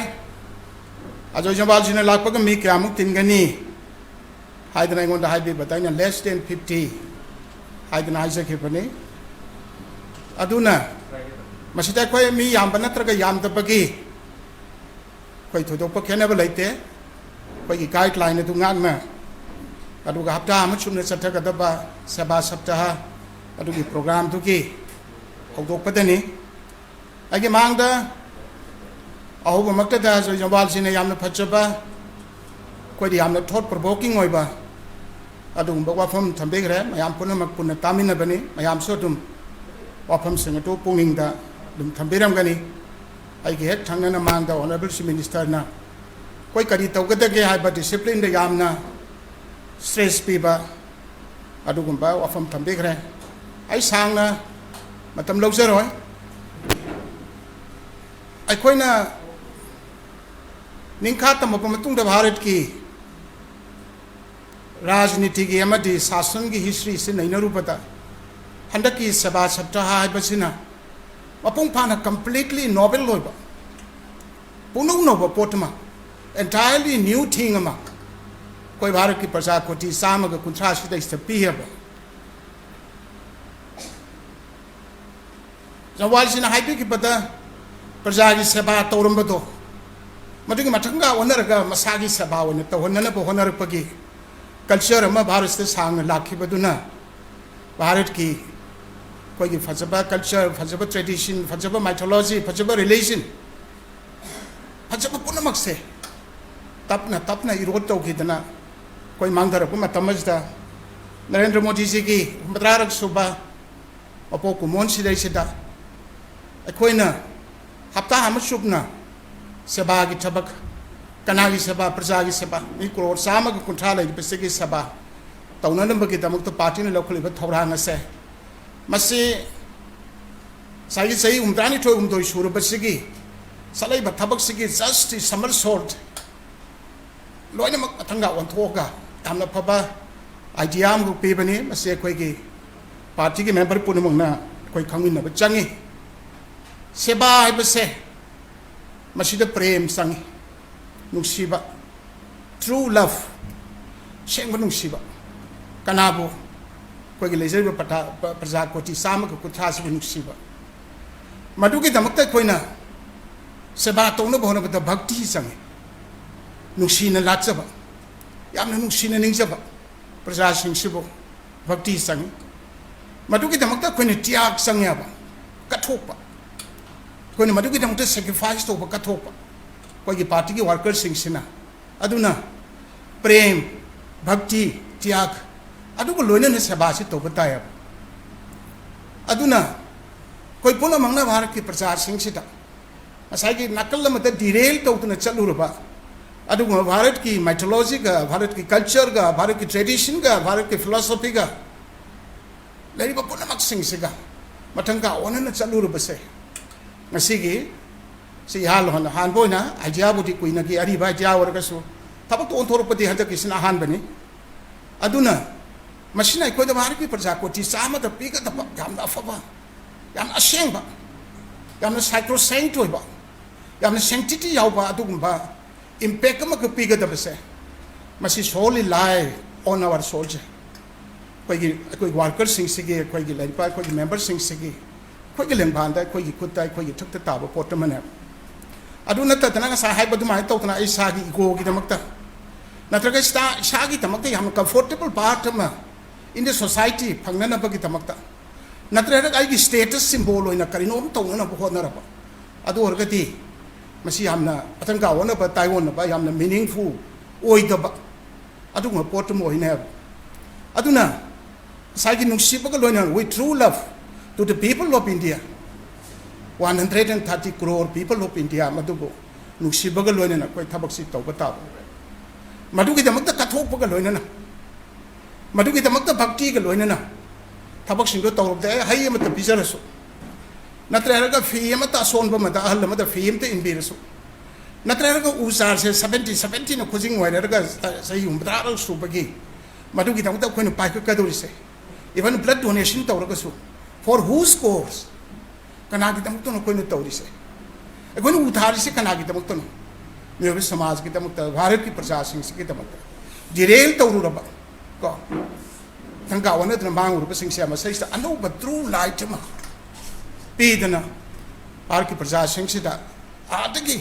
अजय जवाल जिना लापग मी क्यामुक तिनगनी हाइदना इंगोंदा हाइबे बताइना लेस देन 50 हाइदना हाइजखेबनी अदुना मसिदा कोइ मी याम बनत्रगा याम तबगी कोइ थोदोप खेनब लेते कोइ गाइडलाइन तो ngang अदुगा हप्ता अमचुन चथगदबा सेवा सप्ताह अदुगी प्रोग्राम तुकी हौदोकपदनी आगे मांगदा अहोब मक्तदा जवाल सिने यामना फचबा कोइदि यामना थॉट प्रोवोकिंग ओइबा अदुगुंबा वाफम थंबेगरे मयाम पुनमक पुन तामिनबनी मयाम सोदुम वाफम सिंगतो पुंगिंगदा दुम थंबेरमगनी आगे हेक थांगना मांगदा ऑनरेबल चीफ मिनिस्टर ना कोइ करि तौगदगे हाइबा डिसिप्लिन दे यामना स्ट्रेस पीबा अदुगुंबा वाफम थंबेगरे आई सांगना मतम लौजरोय अखोइना निंखा तमप मतुंग भारत की राजनीति की अमदी शासन की हिस्ट्री से नैनरुपता हंडक की सभा सप्ताह हाइबसिना मपुंग फाना कंप्लीटली नोवेल होइबा पुनौ नोबा पोटमा एंटायरली न्यू थिंग अमा कोई भारत की प्रजा कोटि सामग कुंथ्रा सिदा पीहब जवाल सिना हाइबी की पता प्रजा की सेवा तौरंबदो मदुगी मथंगा ओनरगा मसागी सेवा ओन तौहनना होनरपगी कल्चर अमा भारत से सांग लाखिबदुना भारत की कोई फजबा कल्चर फजबा ट्रेडिशन फजबा माइथोलॉजी फजबा रिलीजन फजबा पुनमक से तपना तपना इरोड तौखिदना कोई मांगधरप मतमजदा नरेंद्र मोदी जी की 15 सुबा अपो कुमोन सिदैसिदा अखोइना हप्ता हम सुबना सेवा की थबक कना की सेवा प्रजा की सेवा 1 करोड़ 3 कुंठा लेबसे की सेवा तौननबगीदमक्त पार्टी लौखलिब थौरांग असे मसी साई सही उमरानी थोय उमदोय सुरबसिगी सलाइब थबकसिगी जस्टिस समर सोर्ट लोइनमक मथंगा वंथोगा यामना फबा आइडिया अमगु पीबनी मसी अखोयगी पार्टी के मेंबर पुनमंगना कोई खंगिनब चंगी सेवा हाइबसे मसीद प्रेम संगी नुसीबा ट्रू लव शेंग नुसीबा कनाबो कोई लेजर पटा प्रजा कोटि सामक कुथास नुसीबा मधुकी दमकता कोइना सेवा तौनब होनबदा भक्ति संगी नुसीना लाचबा यामना नुसीना निंगजबा प्रजा सिंगसिबो भक्ति संगी मधुकी दमकता कोइना त्याग संगयाबा कथोपा कोइना मधुकी दमकता सैक्रिफाइस तोबा कथोपा कोई पार्टी की वर्कर सिंगसिना अदुना प्रेम भक्ति त्याग अदुगो लोइनना सेवा से तोबा तायब अदुना कोई पुनः मंगना भारत की प्रजा सिंगसिदा असाई नकल मत डिरेल तौतना चलुरबा अदुगो भारत की माइथोलॉजी का भारत की कल्चर का भारत की ट्रेडिशन का भारत की फिलोसफी का लेरिबा पुनमक सिंगसिगा मथंगा ओनना चलुरबसे ngasiगी si hal hon han boina idea budi kuina gi ari ba ja war kasu tabak on thor pati hada kisna han bani aduna machina ko da har ki praja ko ti sama da pi ka da yam da fa ba yam aseng ba yam na sacrosanct ba yam na sanctity yaw ba adugum ba impact ma ka pi ka da base masi solely lie on our soldier koi worker sing sige koi gi lai pa koi member sing sige koi gi leng ban da koi gi kut dai koi gi thuk ta ba pot man adu natta tana sa hai badu mai to tana isa gi go gi damakta natraga sta gi damakta yam comfortable part ma in the society phangna na ba gi damakta natraga ai gi status symbol oina karino to na ba ho na ra ba adu orga ti masi yamna atanga wona ba taiwan ba yamna meaningful oi da ba adu ma pot mo ina aduna sai gi nungsi ba ga loina with true love to the people of India 130 crore people of India madugo nuksibaga loina na koi thabak si tawba ta madugi damakta kathok ga loina na madugi damakta bhakti ga loina na thabak sing do tawrab da hay ma ta bizarasu natra ga fi ma ta son ba ma da hal ma da fi ma ta inbirasu natra ga usar se 70 na khujing wa ga sai umbra ra su bagi madugi damakta koi na pai ka do se even blood donation tawra ga su for whose cause कना की तमक तो कोई न तौरी से कोई न उधारी से कना की तमक तो मेरे समाज की तमक भारत की प्रजा सिंह की तमक जिरेल तौरू रबा को तंगा वन न मांग रुप सिंह से मसै से अनो बत्रू लाइट मा पीदना भारत की प्रजा सिंह से दा आदगी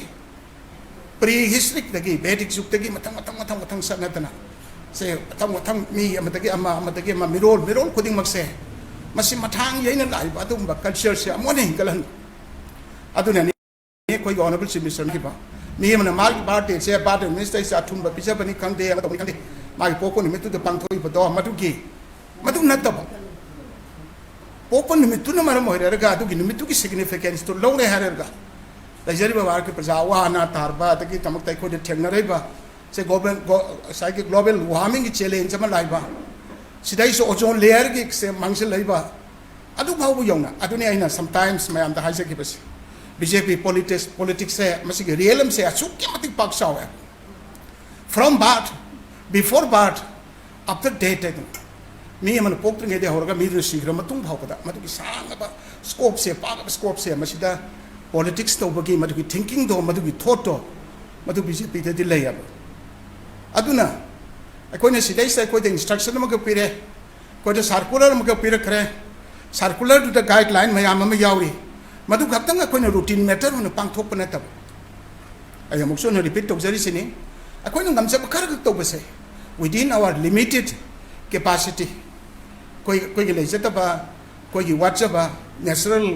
प्री हिस्ट्रिक दगी वैदिक युग दगी मतंग सनतना से मतंग मी अमतगी अमा मिरोल खुदिंग मक से मसी मथांग येना लाइब अदुम कल्चर से अमोने हिंगलन अदुना ने कोई ऑनरेबल चीफ मिनिस्टर की बा मी मन माल बाटे से बाटे मिनिस्टर से अथुम बा पिजा बनी खंदे अतो खंदे मागी पोको निमित तो पांगथोई बदो मदुगी मदु नतब पोको निमित न मरम होरगा अदुगी निमित की सिग्निफिकेंस तो लोरे हरगा लजरी बाबार के प्रजा वाना तारबा तकी तमक तै को थेंगना रेबा से ग्लोबल वार्मिंग की चैलेंज म लाइबा सिदाई सो ओजोन लेयर की से मांगसे लइबा अदु भाव यौना अदुने आइना समटाइम्स मैम द हाइजे की बस बीजेपी पॉलिटिक्स से मसी के रियलम से असुक के मतिक पक्षाव है from birth before birth after death मी मन पोक्ट्रिंग दे होरगा मी शीघ्र मतुंग भावदा मदु की सांगबा स्कोप से पागब स्कोप से मसीदा पॉलिटिक्स तो बगी मदु की थिंकिंग दो मदु की थॉट दो मदु बीजेपी दे दिलैया अदुना अखोने सिदाई से कोई इंस्ट्रक्शन में पीरे कोई सर्कुलर में पीर खरे circular to the guideline ma'am में यावरी मधु खतंग अखोने रूटीन मैटर होने पांगथोप नतब अय मुक्सो ने रिपीट तौजरी सिनी अखोने गमसे खर तौबसे विदिन आवर लिमिटेड कैपेसिटी कोई लेजतबा कोई वाचबा नेचुरल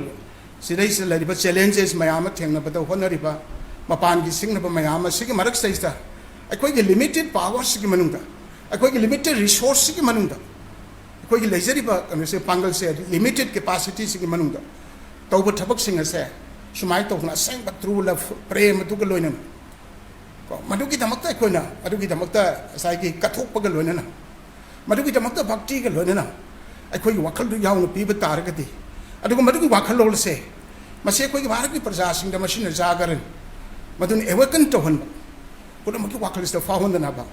सिदाई से लरिबा चैलेंजेस मैम थेंगनबद होनरिबा मपान की सिंगनबा मैम सिगी मरक सैस्ता अखोई लिमिटेड पावर्स की मनुंगा अखोई लिमिटेड रिसोर्स की मनुंगा अखोई लेजरीबा से पांगल से लिमिटेड कैपेसिटी की मनुंगा तौब थबक सिंग से सुमाय तौना सेंग ट्रू लव प्रेम दुग लोइनन को मदुगी दमकता अखोइना मदुगी दमकता साइगी कथोपग लोइनन ꯃꯗꯨꯒꯤꯗꯃꯛꯇ ꯚꯛꯇꯤꯒ ꯂꯣꯏꯅꯅ ꯑꯩꯈꯣꯏꯒꯤ ꯋꯥꯈꯜꯗꯨ ꯌꯥꯎꯅ ꯄꯤꯕ ꯇꯥꯔꯒꯗꯤ ꯑꯗꯨꯒ ꯃꯗꯨꯒꯤ ꯋꯥꯈꯜꯂꯣꯟꯁꯦ ꯃꯁꯤ ꯑꯩꯈꯣꯏꯒꯤ ꯚꯥꯔꯠꯀꯤ ꯄ꯭ꯔꯖꯥꯁꯤꯡꯗ ꯃꯁꯤꯅ ꯖꯥꯒꯔꯟ ꯃꯗꯨꯅ ꯑꯦꯋꯦꯀꯟ ꯇꯧꯍꯟꯕ ꯄꯨꯝꯅꯃꯛꯀꯤ ꯋꯥꯈꯜꯁꯤꯗ ꯐꯥꯎꯍꯟꯗꯅꯕ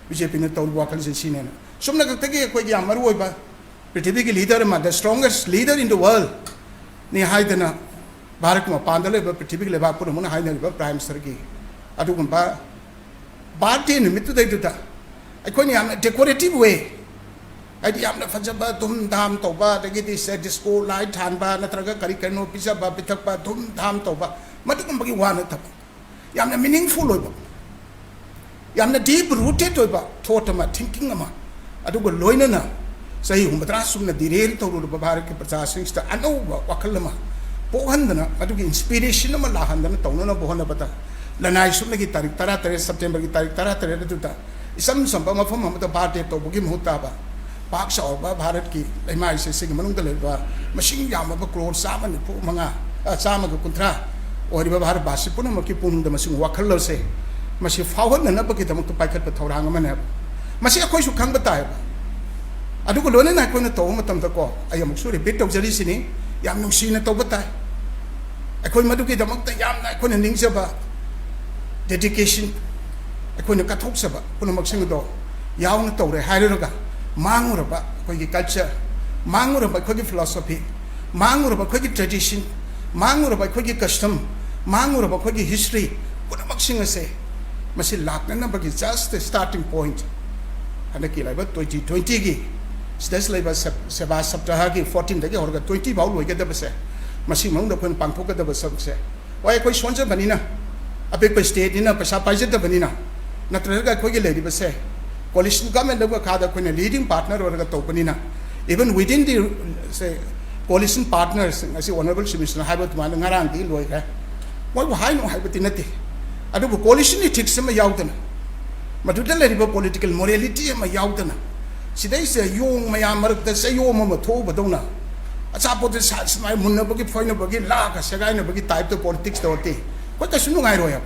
ꯕꯤꯖꯦꯄꯤꯅ ꯇꯧꯔꯤꯕ ꯋꯥꯈꯜꯁꯦ ꯁꯤꯅꯦꯅ ꯁꯨꯝꯅ ꯈꯛꯇꯒꯤ ꯑꯩꯈꯣꯏꯒꯤ ꯌꯥꯝ ꯃꯔꯨꯑꯣꯏꯕ ꯄ꯭ꯔꯤꯊꯤꯕꯤꯒꯤ ꯂꯤꯗꯔ ꯑꯃ ꯗ ꯁ꯭ꯇ꯭ꯔꯣꯡꯒꯦꯁ ꯂꯤꯗꯔ ꯏꯟ ꯗ ꯋꯥꯔꯜ ꯅꯤ ꯍꯥꯏꯗꯅ ꯚꯥꯔꯠꯀꯤ ꯃꯄꯥꯟꯗ ꯂꯩꯕ ꯄ꯭ꯔꯤꯊꯤꯕꯤꯒꯤ ꯂꯩꯕꯥꯛ ꯄꯨꯝꯅꯃꯛꯅ ꯍꯥꯏꯅꯔꯤꯕ ꯄ꯭ꯔꯥꯏꯝ ꯃꯤꯅꯤꯁꯇꯔꯒꯤ ꯑꯗꯨꯒꯨꯝꯕ ꯕꯥꯔꯊꯗꯦ ꯅꯨꯃꯤꯠꯇꯨꯗꯩꯗꯨꯗ ꯑꯩꯈꯣꯏꯅ ꯌꯥꯝꯅ ꯗꯦꯀꯣꯔꯦꯇꯤꯚ ꯋꯦ ꯍꯥꯏꯗꯤ ꯌꯥꯝꯅ ꯐꯖꯕ ꯙꯨꯝ ꯙꯥꯝ ꯇꯧꯕ ꯑꯗꯒꯤꯗꯤ ꯗꯤꯁꯀꯣ ꯂꯥꯏꯠ ꯊꯥꯟꯕ ꯅꯠꯇ꯭ꯔꯒ ꯀꯔꯤ ꯀꯔꯤꯅꯣ ꯄꯤꯖꯕ ꯄꯤꯊꯛꯄ ꯙꯨꯝ ꯙꯥꯝ ꯇꯧꯕ ꯃꯗꯨꯒꯨꯝꯕꯒꯤ ꯋꯥ ꯅꯠꯇꯕ ꯌꯥꯝꯅ ꯃꯤꯅꯤꯡꯐꯨꯜ ꯑꯣꯏꯕ ꯌꯥꯝꯅ ꯗꯤꯞ ꯔꯨꯇꯦഡ് ꯑꯣꯏꯕ ꯊꯣꯠ ꯑꯃ ꯊꯤꯡꯀꯤꯡ ꯑꯃ ꯑꯗꯨꯒ ꯂꯣꯏꯅꯅ ꯆꯍꯤ 8 ꯁꯨꯝꯅ ꯗꯤꯔꯦꯜ ꯇꯧꯔꯨꯔꯕ ꯚꯥꯔꯠꯀꯤ ꯄ꯭ꯔꯖꯥꯁꯤꯡꯁꯤꯗ ꯑꯅꯧꯕ ꯋꯥꯈꯜ ꯑꯃ ꯄꯣꯛꯍꯟꯗꯅ ꯃꯗꯨꯒꯤ ꯏꯟꯁꯄꯤꯔꯦꯁꯟ ꯑꯃ ꯂꯥꯛꯍꯟꯗꯅ ꯇꯧꯅꯅꯕ ꯍꯣꯠꯅꯕꯗ ꯂꯅꯥꯏ ꯁꯨꯞꯅꯒꯤ ꯇꯥꯔꯤꯛ 13 ꯁꯦꯞꯇꯦꯝꯕꯔꯒꯤ ꯇꯥꯔꯤꯛ 13 ꯑꯗꯨꯗ ꯏꯆꯝ ꯆꯝꯕ ꯃꯐꯝ ꯑꯃꯗ ꯕꯥꯔꯊꯗꯦ ꯇꯧꯕꯒꯤ ꯃꯍꯨꯠ ꯇꯥꯕ ꯄꯥꯛ ꯆꯥꯎꯔꯕ ꯚꯥꯔꯠꯀꯤ ꯂꯩꯃꯥꯏꯁꯦ ꯁꯤꯒꯤ ꯃꯅꯨꯡꯗ ꯂꯩꯕ ꯃꯁꯤꯡ ꯌꯥꯝꯂꯕ ꯀ꯭ꯔꯣꯔ 150 ꯑꯣꯏꯔꯤꯕ ꯚꯥꯔꯠꯕꯥꯁꯤ ꯄꯨꯝꯅꯃꯛꯀꯤ ꯄꯨꯛꯅꯤꯡꯗ ꯃꯁꯤꯒꯤ ꯋꯥꯈꯜꯂꯣꯟꯁꯦ ꯃꯁꯤ ꯐꯥꯎꯍꯟꯅꯅꯕꯒꯤꯗꯃꯛꯇ ꯄꯥꯏꯈꯠꯄ ꯊꯧꯔꯥꯡ ꯑꯃꯅꯦꯕ ꯃꯁꯤ ꯑꯩꯈꯣꯏꯁꯨ ꯈꯪꯕ ꯇꯥꯏꯕ ꯑꯗꯨꯒ ꯂꯣꯏꯅꯅ ꯑꯩꯈꯣꯏꯅ ꯇꯧꯕ ꯃꯇꯝꯗꯀꯣ ꯑꯩ ꯑꯃꯨꯛꯁꯨ ꯔꯤꯄꯤꯠ ꯇꯧꯖꯔꯤꯁꯤꯅꯤ ꯌꯥꯝ ꯅꯨꯡꯁꯤꯅ ꯇꯧꯕ ꯇꯥꯏ ꯑꯩꯈꯣꯏ ꯃꯗꯨꯒꯤꯗꯃꯛꯇ ꯌꯥꯝꯅ ꯑꯩꯈꯣꯏꯅ ꯅꯤꯡꯖꯕ ꯗꯦꯗꯤꯀꯦꯁꯟ ꯑꯩꯈꯣꯏꯅ ꯀꯠꯊꯣꯛꯆꯕ ꯄꯨꯝꯅꯃꯛꯁꯤꯡ ꯑꯗꯣ ꯌꯥꯎꯅ ꯇꯧꯔꯦ ꯍꯥꯏꯔꯨꯔꯒ ꯃꯥꯡꯉꯨꯔꯕ ꯑꯩꯈꯣꯏꯒꯤ ꯀꯜꯆꯔ ꯃꯥꯡꯉꯨꯔꯕ ꯑꯩꯈꯣꯏꯒꯤ ꯐꯤꯂꯣꯁꯣꯐꯤ ꯃꯥꯡꯉꯨꯔꯕ ꯑꯩꯈꯣꯏꯒꯤ ꯇ꯭ꯔꯦꯗꯤꯁꯟ ꯃꯥꯡꯉꯨꯔꯕ ꯑꯩꯈꯣꯏꯒꯤ ꯀꯁꯇꯝ ꯃꯥꯡꯉꯨꯔꯕ ꯑꯩꯈꯣꯏꯒꯤ ꯍꯤꯁꯇ꯭ꯔꯤ ꯄꯨꯝꯅꯃꯛꯁꯤꯡ ꯑꯁꯦ ꯃꯁꯤ ꯂꯥꯛꯅꯅꯕꯒꯤ ꯖꯁ ꯁ꯭ꯇꯥꯔꯇꯤꯡ ꯄꯣꯏꯟꯠ ꯍꯟꯗꯛꯀꯤ ꯂꯩꯕ 2020ꯒꯤ ꯁꯤꯗꯩꯁ ꯂꯩꯕ ꯁꯦꯕꯥ ꯁꯞꯇꯥꯍꯒꯤ 14ꯗꯒꯤ ꯍꯧꯔꯒ 20 ꯐꯥꯎ ꯂꯣꯏꯒꯗꯕꯁꯦ ꯃꯁꯤ ꯃꯅꯨꯡꯗ ꯑꯩꯈꯣꯏꯅ ꯄꯥꯡꯊꯣꯛꯀꯗꯕ ꯁꯔꯨꯛꯁꯦ ꯍꯣꯏ ꯑꯩꯈꯣꯏ ꯁꯣꯟꯖꯕꯅꯤꯅ ꯑꯄꯤꯛꯄ ꯁ꯭ꯇꯦꯠꯅꯤꯅ ꯄꯩꯁꯥ ꯄꯥꯏꯖꯗꯕꯅꯤꯅ ꯅꯠꯇ꯭ꯔꯒ ꯑꯩꯈꯣꯏꯒꯤ ꯂꯩꯔꯤꯕꯁꯦ ꯀꯣꯂꯤꯁꯟ ꯒꯃꯦꯟꯠ ꯃꯈꯥꯗ ꯑꯩꯈꯣꯏꯅ ꯂꯤꯗꯤꯡ ꯄꯥꯔꯠꯅꯔ ꯑꯣꯏꯔꯒ ꯇꯧꯕꯅꯤꯅ ꯏꯚꯟ ꯋꯤꯗꯤꯟ ꯗꯤ ꯀꯣꯂꯤꯁꯟ ꯄꯥꯔꯠꯅꯔꯁꯤꯡ ꯑꯁꯤ ꯑꯣꯅꯔꯦꯕꯜ ꯆꯤꯐ ꯃꯤꯅꯤꯁꯇꯔꯅ ꯍꯥꯏꯕ ꯑꯗꯨꯃꯥꯏꯅ ꯉꯔꯥꯡꯗꯤ ꯂꯣꯏꯈ꯭ꯔꯦ ꯃꯣꯏꯕꯨ ꯍꯥꯏꯅꯨ ꯍꯥꯏꯕꯗꯤ ꯅꯠꯇꯦ ꯑꯗꯨꯕꯨ ꯀꯣꯂꯤꯁꯟ ꯏꯊꯤꯛꯁ ꯑꯃ ꯌꯥꯎꯗꯅ ꯃꯗꯨꯗ ꯂꯩꯔꯤꯕ ꯄꯣꯂꯤꯇꯤꯀꯦꯜ ꯃꯣꯔꯦꯂꯤꯇꯤ ꯑꯃ ꯌꯥꯎꯗꯅ ꯁꯤꯗꯩꯁꯦ ꯌꯣꯡ ꯃꯌꯥꯝ ꯃꯔꯛꯇ ꯆꯌꯣꯝ ꯑꯃ ꯊꯣꯛꯎꯕꯗꯧꯅ ꯑꯆꯥꯄꯣꯠꯇ ꯁꯨꯃꯥꯏꯅ ꯃꯨꯟꯅꯕꯒꯤ ꯐꯣꯏꯅꯕꯒꯤ ꯂꯥꯛꯑꯒ ꯁꯦꯒꯥꯏꯅꯕꯒꯤ ꯇꯥꯏꯞꯇ ꯄꯣꯂꯤꯇꯤꯛꯁ ꯇꯧꯔꯗꯤ ꯑꯩꯈꯣꯏ ꯀꯩꯁꯨ ꯅꯨꯡꯉꯥꯏꯔꯣꯏꯕ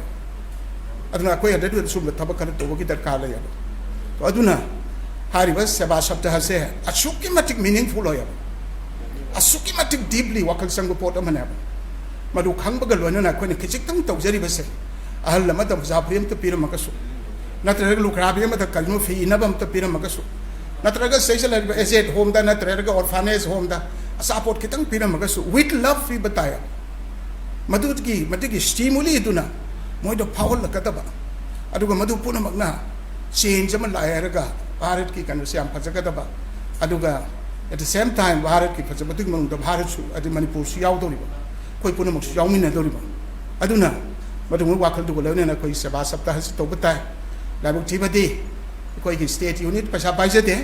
ꯑꯗꯨꯅ ꯑꯩꯈꯣꯏ ꯑꯗꯨꯗ ꯁꯨꯝꯕ ꯊꯕꯛ ꯈꯔ ꯇꯧꯕꯒꯤ ꯗꯔꯀꯥꯔ ꯂꯩꯌꯦꯕ ꯑꯗꯨꯅ ꯍꯥꯏꯔꯤꯕ ꯁꯦꯕꯥ ꯁꯞꯇꯥꯍꯁꯦ ꯑꯁꯨꯛꯀꯤ ꯃꯇꯤꯛ ꯃꯤꯅꯤꯡꯐꯨꯜ ꯑꯣꯏꯌꯦꯕ ꯑꯁꯨꯛꯀꯤ ꯃꯇꯤꯛ ꯗꯤꯞꯂꯤ ꯋꯥꯈꯜ ꯆꯪꯕ ꯄꯣꯠ ꯑꯃꯅꯦꯕ ꯃꯗꯨ ꯈꯪꯕꯒ ꯂꯣꯏꯅꯅ ꯑꯩꯈꯣꯏꯅ ꯈꯤꯖꯤꯛꯇꯪ ꯇꯧꯖꯔꯤꯕꯁꯦ ꯑꯍꯜ ꯑꯃꯗ ꯃꯨꯖꯥꯐꯔꯤ ꯑꯃꯇ ꯄꯤꯔꯝꯃꯒꯁꯨ ꯅꯠꯇ꯭ꯔꯒ ꯂꯨꯈ꯭ꯔꯥꯕꯤ ꯑꯃꯗ ꯀꯔꯤꯅꯣ ꯐꯤ ꯏꯅꯕ ꯑꯃꯇ ꯄꯤꯔꯝꯃꯒꯁꯨ ꯅꯠꯇ꯭ꯔꯒ ꯁꯤꯗꯩꯁꯤꯗ ꯂꯩꯔꯤꯕ ꯑꯦꯖꯦꯠ ꯍꯣꯝꯗ ꯅꯠꯇ꯭ꯔꯒ ꯑꯣꯔꯐꯥꯅꯦꯖ ꯍꯣꯝꯗ ꯑꯆꯥꯄꯣꯠ ꯈꯤꯇꯪ ꯄꯤꯔꯝꯃꯒꯁꯨ ꯋꯤꯠ ꯂꯚ ꯄꯤꯕ ꯇꯥꯏ ꯃꯗꯨꯒꯤ ꯁ꯭ꯇꯤꯃꯨꯂꯤ ꯑꯗꯨꯅ ꯃꯣꯏꯗ ꯐꯥꯎꯍꯜꯂꯛꯀꯗꯕ ꯑꯗꯨꯒ ꯃꯗꯨ ꯄꯨꯝꯅꯃꯛꯅ ꯆꯦꯟꯖ ꯑꯃ ꯂꯥꯛꯑꯦ ꯍꯥꯏꯔꯒ ꯚꯥꯔꯠꯀꯤ ꯀꯩꯅꯣꯁꯦ ꯌꯥꯝ ꯐꯖꯒꯗꯕ ꯑꯗꯨꯒ ꯑꯦꯠ ꯗ ꯁꯦꯝ ꯇꯥꯏꯝ ꯚꯥꯔꯠꯀꯤ ꯐꯖꯕꯗꯨꯒꯤ ꯃꯅꯨꯡꯗ ꯚꯥꯔꯠꯁꯨ ꯑꯗꯩ ꯃꯅꯤꯄꯨꯔꯁꯨ ꯌꯥꯎꯗꯧꯔꯤꯕ ꯑꯩꯈꯣꯏ ꯄꯨꯝꯅꯃꯛꯁꯨ ꯌꯥꯎꯃꯤꯟꯅꯗꯧꯔꯤꯕ ꯑꯗꯨꯅ ꯃꯗꯨꯒꯨꯝꯕ ꯋꯥꯈꯜꯗꯨꯒ ꯂꯣꯏꯅꯅ ꯑꯩꯈꯣꯏ ꯁꯦꯕꯥ ꯁꯞꯇꯥꯍꯁꯤ ꯇꯧꯕ ꯇꯥꯏ ꯂꯥꯏꯕꯛ ꯊꯤꯕꯗꯤ ꯑꯩꯈꯣꯏꯒꯤ ꯁ꯭ꯇꯦꯠ ꯌꯨꯅꯤꯠ ꯄꯩꯁꯥ ꯄꯥꯏꯖꯗꯦ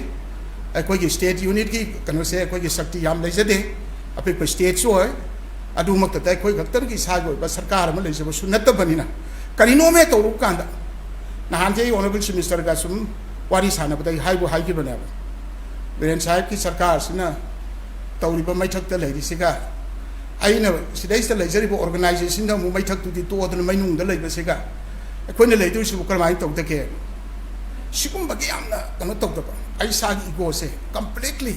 ꯑꯩꯈꯣꯏꯒꯤ ꯁ꯭ꯇꯦꯠ ꯌꯨꯅꯤꯠꯀꯤ ꯀꯩꯅꯣꯁꯦ ꯑꯩꯈꯣꯏꯒꯤ ꯁꯛꯇꯤ ꯌꯥꯝ ꯂꯩꯖꯗꯦ ꯑꯄꯤꯛꯄ ꯁ꯭ꯇꯦꯠꯁꯨ ꯑꯣꯏ ꯑꯗꯨꯃꯛꯇꯗ ꯑꯩꯈꯣꯏ ꯈꯛꯇꯒꯤ ꯏꯁꯥꯒꯤ ꯑꯣꯏꯕ ꯁꯔꯀꯥꯔ ꯑꯃ ꯂꯩꯖꯕꯁꯨ ꯅꯠꯇꯕꯅꯤꯅ ꯀꯔꯤꯅꯣꯃꯦ ꯇꯧꯔꯨꯕ ꯀꯥꯟꯗ ꯅꯍꯥꯟꯁꯦ ꯑꯩ ꯑꯣꯅꯔꯦꯕꯜ ꯆꯤꯐ ꯃꯤꯅꯤꯁꯇꯔꯒ ꯁꯨꯝ ꯋꯥꯔꯤ ꯁꯥꯟꯅꯕꯗ ꯑꯩ ꯍꯥꯏꯈꯤꯕꯅꯦꯕ ꯕꯤꯔꯦꯟ ꯁꯥꯍꯦꯕꯀꯤ ꯁꯔꯀꯥꯔꯁꯤꯅ ꯇꯧꯔꯤꯕ ꯃꯩꯊꯛꯇ ꯂꯩꯔꯤꯁꯤꯒ ꯑꯩꯅ ꯁꯤꯗꯩꯁꯤꯗ ꯂꯩꯖꯔꯤꯕ ꯑꯣꯔꯒꯅꯥꯏꯖꯦꯁꯟꯗ ꯑꯃꯨꯛ ꯃꯩꯊꯛꯇꯨꯗꯤ ꯇꯣꯛꯑꯗꯅ ꯃꯩꯅꯨꯡꯗ ꯂꯩꯕꯁꯤꯒ ꯑꯩꯈꯣꯏꯅ ꯂꯩꯗꯣꯏꯁꯤꯕꯨ ꯀꯔꯝꯍꯥꯏꯅ ꯇꯧꯗꯒꯦ ꯁꯤꯒꯨꯝꯕꯒꯤ ꯌꯥꯝꯅ ꯀꯩꯅꯣ ꯇꯧꯗꯕ ꯑꯩ ꯏꯁꯥꯒꯤ ꯏꯒꯣꯁꯦ ꯀꯝꯄ꯭ꯂꯤꯠꯂꯤ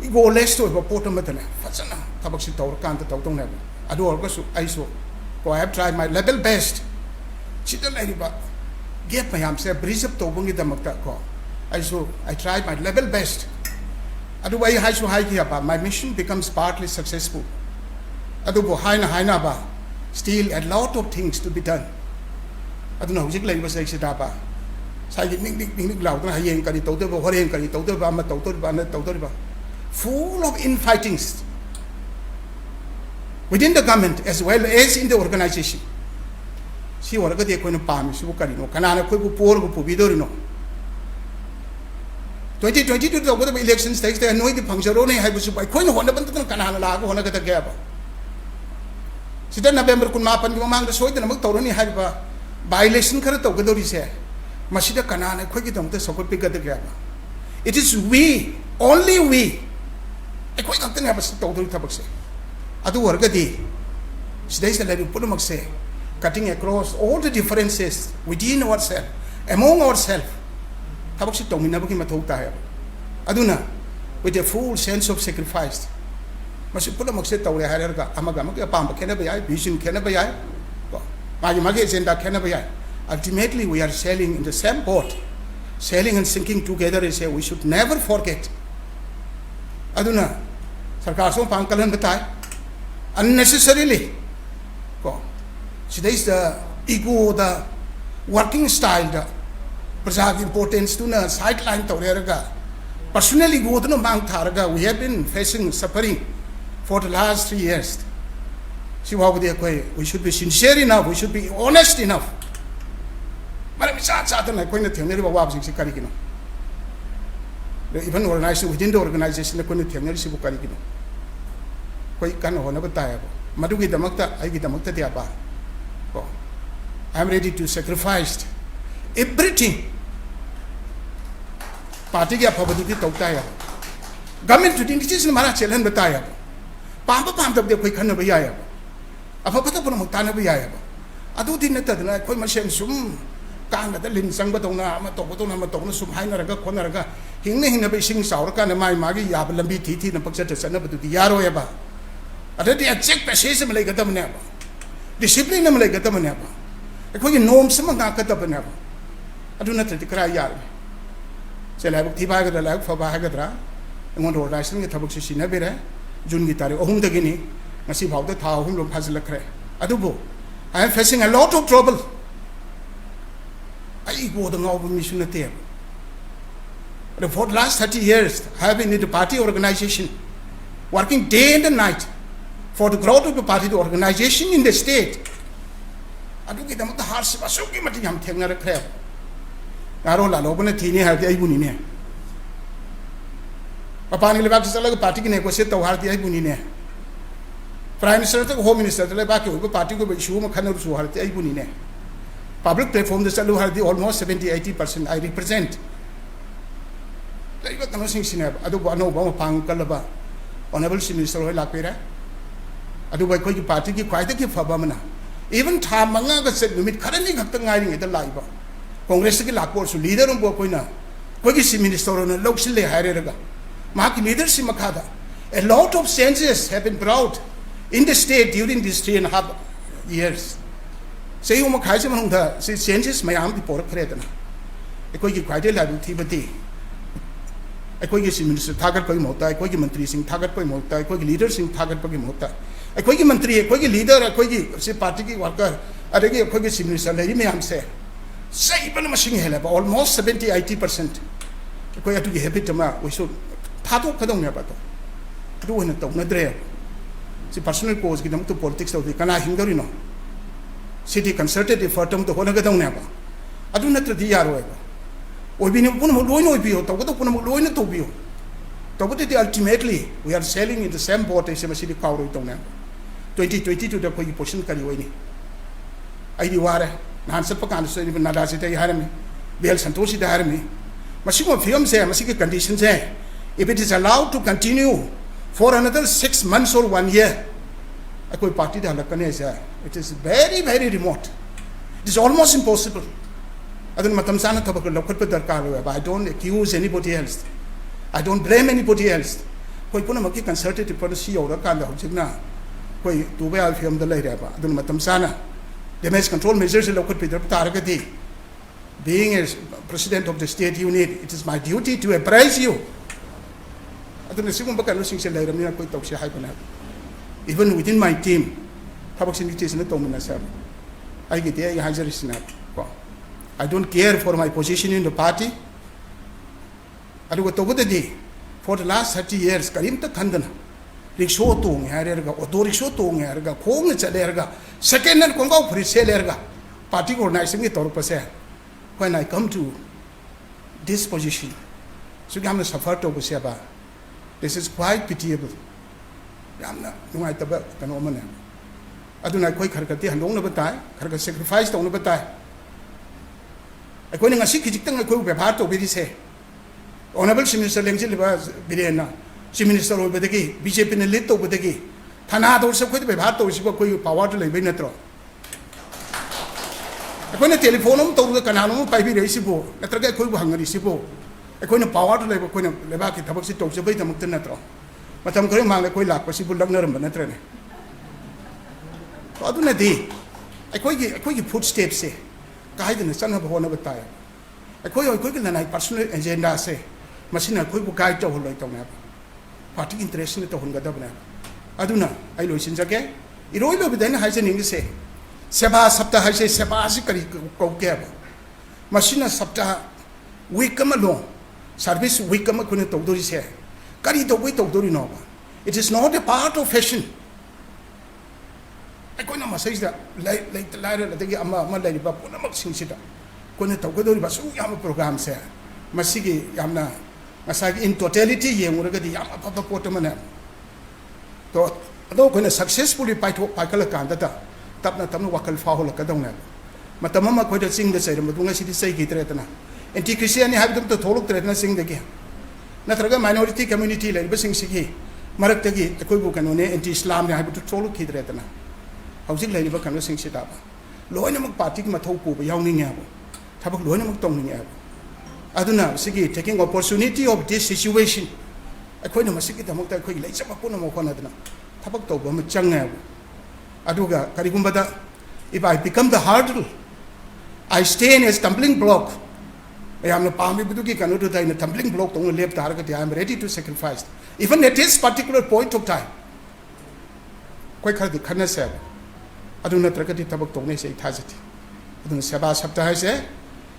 ꯏꯒꯣꯂꯦꯁ ꯑꯣꯏꯕ ꯄꯣꯠ ꯑꯃꯗꯅꯦ ꯐꯖꯅ ꯊꯕꯛꯁꯤ ꯇꯧꯔꯀꯥꯟꯗ ꯇꯧꯗꯧꯅꯦꯕ ꯑꯗꯨ ꯑꯣꯏꯔꯒꯁꯨ ꯑꯩꯁꯨ I have tried my level best sida leriba gap mayamse bridge up tobungidamata ko I tried my level best adu I haisu haiki aba my mission becomes partly successful adu bo haina ba still a lot of things to be done adu na hujik leriba sai sida ba sai ning laudna hayeng kari tawdeba horen kari tawdeba ama tawdeba full of infightings within the government as well as in the organization si waragadi akoina pami sibu karino kanana koi bu porgo pubidorino 2022 da whatever elections takes there no the pangsharo ne haibu su bai koina hona bantu kanana la go hona gata gaba sida November kun mapan gi mamang da soidana mak tawrani haiba by election khara tawgadori se masida kanana koi gi damta sokot pe gata gaba it is we only we ekoi gantane abas tawdori tabak se adu wargadi sidai salari punumak se cutting across all the differences within ourselves among ourselves ꯊꯕꯛꯁꯤ ꯇꯧꯃꯤꯟꯅꯕꯒꯤ ꯃꯊꯧ ꯇꯥꯏꯌꯦꯕ ꯑꯗꯨꯅ with a full sense of sacrifice ꯃꯁꯤ ꯄꯨꯝꯅꯃꯛꯁꯦ ꯇꯧꯔꯦ ꯍꯥꯏꯔꯒ ꯑꯃꯒ ꯑꯃꯒꯤ ꯑꯄꯥꯝꯕ ꯈꯦꯠꯅꯕ ꯌꯥꯏ ꯚꯤꯖꯟ ꯈꯦꯠꯅꯕ ꯌꯥꯏ ꯃꯥꯒꯤ ꯑꯦꯖꯦꯟꯗꯥ ꯈꯦꯠꯅꯕ ꯌꯥꯏ ultimately we are sailing in the same boat sailing and sinking together is a we should never forget aduna sarkar so pang kalan batai unnecessarily today is the ego the working style the prajag importance to na sideline tawrega personally go to no mang tharaga we have been facing suffering for the last 3 years we should be sincere enough we should be honest enough even organization within the organization I am ready to sacrifice everything party के अफवाह दुखी तोड़ता है गवर्नमेंट टू डिंग चीज़ हमारा चैलेंज बताया पांप तब दे कोई खन्ना भी आया अफवाह पता पुनः मुक्ताना भी आया अदु दिन तदना कोई मशीन सुम कांग द लिन संग बतौना म सुम हाई नरगा खोन नरगा हिंगने बे सिंग सावर का न माई मागी याब लंबी थी न पक्ष चसन बदुदी यारो है बा अदति एग्जैक्ट पैसेज में लेगा तब ने बा डिसिप्लिन में लेगा तब ने बा कोई नॉर्म से मंगा का तब ने बा अदु न तति करा यार से लाइक थी बागदा लाइक फबा हागद्रा अंगोन ऑर्गेनाइजेशन के थबक से सिना बेरे जून की तारीख अहुम दगिनी ngasi phawda tha ahum lom phazlakre adubo I am facing a lot of trouble I go the ngaw mission te but for the last 30 years I have been in the party organization working day and night for the growth of the party the organization in the state adu ki damta har se basu ki mati ham thengna rakre aro la lobne thini ha ti ai buni ne apani le bak sala party ki negotiate to har ti ai buni ne Prime Minister to Home Minister to back to party go issue Makana Su Harti Ibunine. Public platform the Salu Hardi almost 70-80% I represent. Like what nothing sinab, Adubano Pang Kalaba, Honorable Minister Lapera, Aduba Kogi Party quite a gift for Bamana. Even Tamanga said, we currently got the guiding at the Liba. Congress Lakos, leader of Bokoina, Kogi Minister on a locally Harega. Mark leader Simakada. A lot of changes have been brought in the state during these 3.5 years. Say you make among the changes my arm before created. A quite quite a lot of Tibeti. A quite minister target Mota, a quite mantri sing target Mota, a quite leaders in target Mota. A quite mantri, a quite leader, a quite party worker, a regular quite minister, lady may say. Say even a machine hell almost 70-80%. A quite to be happy to ma, we should Tato Kadonga Bato. Doing it, don't dream. The personal cause give them to politics of the Kana Hingarino. City concerted effort to Honagadon never. I do not the Yaro. We've been in Punamuloino Bio, Togotopunamuloino to Bio. Togoti ultimately, we are sailing in the same boat as a city cow. 2022 the Koyi Poshin Kaliwani. Idiware, Nansa Pakan, so even Nadasita Harami, Biel Santoshi the Harami. Machimo films there, Masika conditions there. If it is allowed to continue for another 6 months or 1 year, it is very, very remote. It is almost impossible. I don't accuse anybody else. I don't blame anybody else. Concerted policy or damage control measures being a president of the state unit, it is my duty to appraise you. Even within my team, I don't care for my position in the party. For the last 30 years, rickshaw tung herga, auto rickshaw tung herga, Kong Chalerga, second and Congo Priselerga, party organizing it or percent. When I come to this position, so I'm a suffered over Seba. This is quite pitiable. I'm not going to be woman. I do not quite Karkati and don't overtime, Karka sacrificed on overtime. According to Sikitang, I could be part of it. Say, Honorable Minister Lengil was Birena, she minister over the gay, BJP in a little with the gay. Tanado also could be part of Shibaku power to live in a throne. ꯑꯩꯈꯣꯏꯅ ꯇꯦꯂꯤꯐꯣꯟ ꯑꯃ ꯇꯧꯕꯗ ꯀꯅꯥꯅꯣ ꯑꯃ ꯄꯥꯏꯕꯤꯔꯛꯏꯁꯤꯕꯨ ꯅꯠꯇ꯭ꯔꯒ ꯑꯩꯈꯣꯏꯕꯨ ꯍꯪꯉꯔꯤꯁꯤꯕꯨ ꯑꯩꯈꯣꯏꯅ ꯄꯥꯋꯔꯗ ꯂꯩꯕ ꯑꯩꯈꯣꯏꯅ ꯂꯩꯕꯥꯛꯀꯤ ꯊꯕꯛꯁꯤ ꯇꯧꯖꯕꯩꯗꯃꯛꯇ ꯅꯠꯇ꯭ꯔꯣ ꯃꯇꯝ ꯈꯔ ꯃꯥꯡꯗ ꯑꯩꯈꯣꯏ ꯂꯥꯛꯄꯁꯤꯕꯨ ꯂꯛꯅꯔꯝꯕ ꯅꯠꯇ꯭ꯔꯅꯦ ꯑꯗꯨꯅꯗꯤ ꯑꯩꯈꯣꯏꯒꯤ ꯐꯨꯗ ꯁ꯭ꯇꯦꯞꯁꯦ ꯀꯥꯏꯗꯅ ꯆꯠꯅꯕ ꯍꯣꯠꯅꯕ ꯇꯥꯏ ꯑꯩꯈꯣꯏꯒꯤ ꯂꯅꯥꯏ ꯄꯥꯔꯁꯣꯅꯦꯜ ꯑꯦꯖꯦꯟꯗꯥꯁꯦ ꯃꯁꯤꯅ ꯑꯩꯈꯣꯏꯕꯨ ꯒꯥꯏꯗ ꯇꯧꯍꯜꯂꯣꯏ ꯇꯧꯅꯦꯕ ꯄꯥꯔꯇꯤꯒꯤ ꯏꯟꯇꯔꯦꯁꯁꯤꯅ ꯇꯧꯍꯟꯒꯗꯕꯅꯦꯕ ꯑꯗꯨꯅ ꯑꯩ ꯂꯣꯏꯁꯤꯟꯖꯒꯦ ꯏꯔꯣꯏ ꯂꯣꯏꯕꯗ ꯑꯩꯅ ꯍꯥꯏꯖꯅꯤꯡꯉꯤꯁꯦ सेवा सप्ताह है सेवा से करी कौके मसीना सप्ताह वीक लो सर्विस वीक खुने तौदरी से करी तौबई तौदरी no it is not a part of fashion अखोना मसैदा लाइरदगी अमा अमा लेरिबा पुनमक सिंगसिदा कोने तौगदोरिबा सु याम प्रोग्राम से मसीगी यामना मसागी इन टोटलिटी येंगुरगदी याम अफब पोटमने तो अदो कोने सक्सेसफुली पाइकल कांदता तपना तपना वकल फाहोल कदौने मतम अमा खोइदा चिंगदा सैरम दुंगा सिदि सैगी त्रेतना एंटी क्रिश्चियन नि हाबिदम तो थोलुक त्रेतना चिंगदगी नत्रगा माइनॉरिटी कम्युनिटी लेरिबा सिंगसिगी मरक्तगी अखोइबु कनोने एंटी इस्लाम नि हाबिदु थोलुक खिद्रेतना हौजिक लेरिबा कनो सिंगसिदाबा लोइनमक पार्टी की मथौ पुबा यावनिंगेबो थबक लोइनमक तौनिंगेबो अदुना सिगी taking opportunity of this situation अखोइना मसिगी दमकता अखोइ लेजबा पुनम होनदना थबक तौबा म चंगेबो aduga karigumbada if I become the hurdle I stay in a stumbling block I am pami budugi kanu to in a stumbling block to left target I am ready to sacrifice even at this particular point of time koi khadi khana se aduna tragati tabak to ne se thajati aduna seba sabta hai se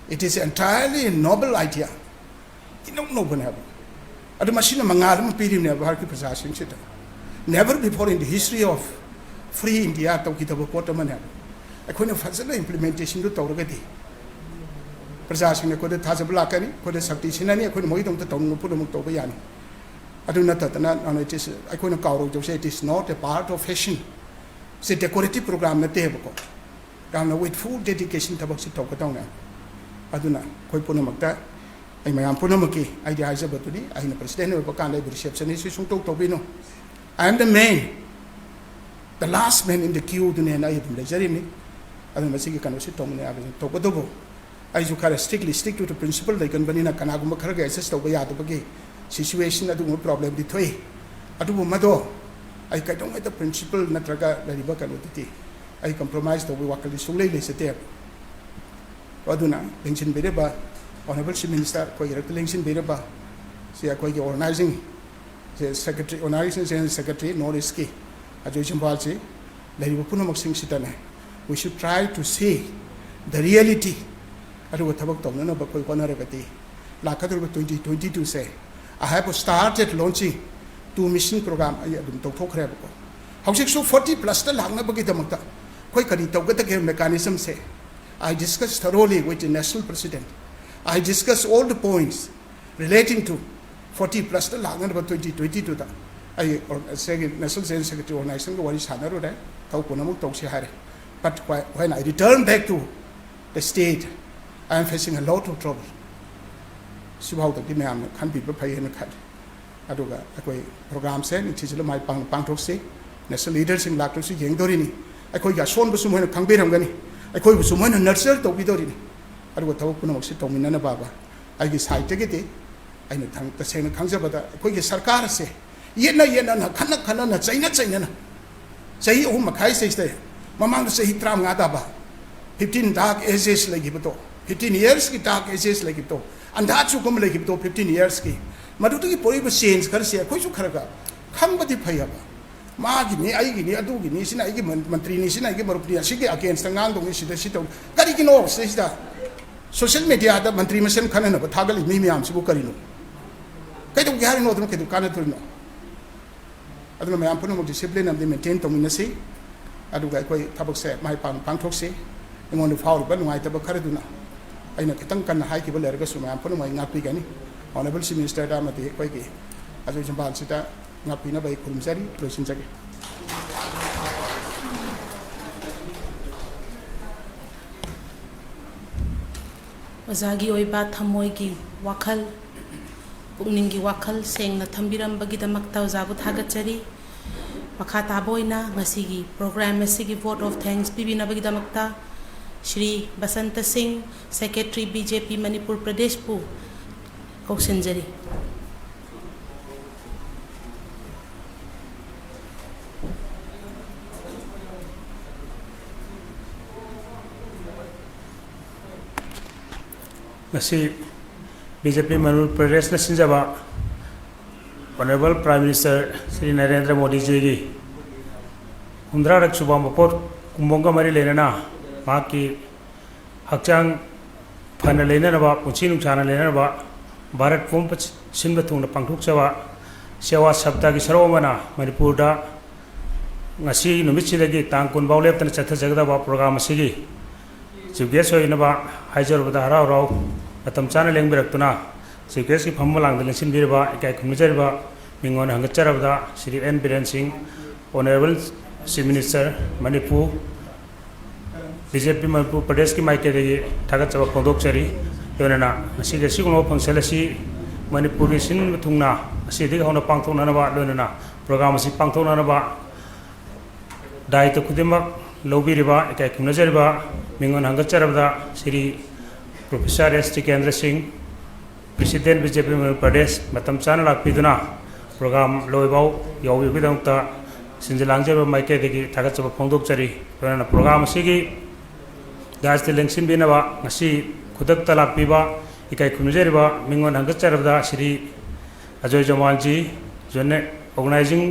it is entirely a noble idea no banaba adu machine mangal ma pirim ne bhar ki prasashin chita never before in the history of free India to kita bopota mana aku ni fazla implementation tu tahu lagi प्रशासन को दे थाजब लाकनी को दे शक्ति सिनानी को मोई दम त तंग पुर मुक तो बयानी अदु न तना अन इट इज को न कारो जो से it is not a part of fashion से डेकोरेटिव प्रोग्राम न ते बको गाम विथ फुल डेडिकेशन तबक से तोक तौना अदु न कोई पुन मक्ता ai mayam पुन मकी आइडिया आइज बतुनी ai न प्रेसिडेंट हो बकान ले रिसेप्शन से सुंग तो बिनो I am the man the last man in the queue दुने ना ये तुम जरी नि अदु मसी के कनो से तोमने आ तो को दो I just kind of stick to the principle like Banina Kanaguma Karga assist over Yadabagi situation at the problem between Adu Mado. I don't get the principle Natraga Laribaka Lutiti. I compromised over Wakali Sule Lisete. Aduna, Lincoln Bereba, Honorable Minister, Quay Lincoln Bereba, see a quite organizing the secretary, organizing secretary, Noriski, Adjacent Balsi, Laribupunamak Sing Sitana. We should try to see the reality. अरु थबक तो न बकोई कोनरगति लाखदर 2022 से I have started launching 2 mission program आई अदुम तो थोखरे बको हौसिक सु 40 प्लस ता लागना बगी दमकता कोई करी तौगत के mechanism से I discussed thoroughly with the national president I discussed all the points relating to 40 plus ता लागना 2022 ता आई से national secretary organization को वरी साना रो रे तौ कोनमु तौ से हारे but when I returned back to the state I am facing a lot of trouble. Subhau the Dimam can't be prepared in a cut. Aduga, a program send, it is my Pangtoxi, national leaders in Lactosi, Yang Dorini. I call Yashon Busum and Kangberangani. I call Busum and Nurser to Vidorini. I would talk to Minana Baba. I guess I take it. I know the same Kanzabata. I call you Sarkar say. Yena, Kana, China. Say, oh, Makai says there. Mamma say he tram Adaba. 15 dark essays like Gibato. 15 years की टाक एजेस लगी तो अंदाज चुकम लगी तो 15 years की मधुत की पूरी चेंज कर से कोई सुखरगा खम बदी फैयाबा मागी नि आईगी नि अदुगी नि सिना आईगी मंत्री नि सिना आईगी मरुपनी असिगे अगेंस्ट ngang दो नि सिदा सितो करी की नो सिदा सोशल मीडिया दा मंत्री मसेन खने न थागल मी मियाम सिबु करिनो कई तो ग्यारी नो दम के दुकान तो नो अदुन मयाम पुनो डिसिप्लिन अम मेंटेन तो मिनसी अदुगा कोई थबक से माय पांगथोक से इंगोन फाउल बन नुआई तब खरदुना अगर खतंग कन हाई की बल मैम पुनः नापीगनी ऑनरेबल चीफ मिनिस्टर अखोई अजय जम्बाल नापीनब खुमजरी लोचनजगे ओजागी ओइबा थमोइगी वाखल पुनिंगी वाखल सेंगना थंबिरंबगीदमक्ता ओजाबु थागचरी मखा ताबोइना ngasiगी प्रोग्राम masiगी vote of thanks पिबिनबगीदमक्ता श्री बसंत सिंह सेक्रेटरी बीजेपी मणिपुर प्रदेश पु कौशनजरी। बीजेपी मणिपुर प्रदेश सिंजबा honourable prime minister Shri Narendra Modi ji की 15 सुबह मपोर कुंभों मरी लेना की हक्चांग फन लेना पुची नुचाना लेना भारत पुंप सिंब थून पांथोक्चब सेवा सप्ताह की सरोमना मणिपुर तांग कुनबाव लेप्तन चथजगदब प्रोग्राम चीफ गेस्ट होइनबा हाइजरबदा हराव राव मतम चाना लेंबिरक्तुना चीफ गेस्ट की फम लांग लेंसिनबिरबा इकाय खुमजरबा मिंगोन हंगचरबदा Shri N Biren Singh honourable chief minister Manipur BJP Manipur Pradesh की माइकेदगी थागतचब फोंदोकचरी लोनना सिगुनो फंक्शन मणिपुर की सिन थुंगना हौना पांथोकनबा लोनना प्रोग्राम पांथोकनबा दायित्व खुदिमक लौबिरिबा इकाय खुमजरबा मिंगोन हंगचरबदा Shri professor S Tikendra Singh president BJP Manipur Pradesh मतम चाना लाक्पिदुना प्रोग्राम लोइबाव यौबिगिदमता सिंजलांगजब माइकेदगी थागतचब फोंदोकचरी लोनना प्रोग्राम गाजते लेंसिनबिनबा खुदकता लाक्पिबा इकाय खुमजरबा मिंगोन हंगचरबदा श्री अजय जमाल जी जोने organising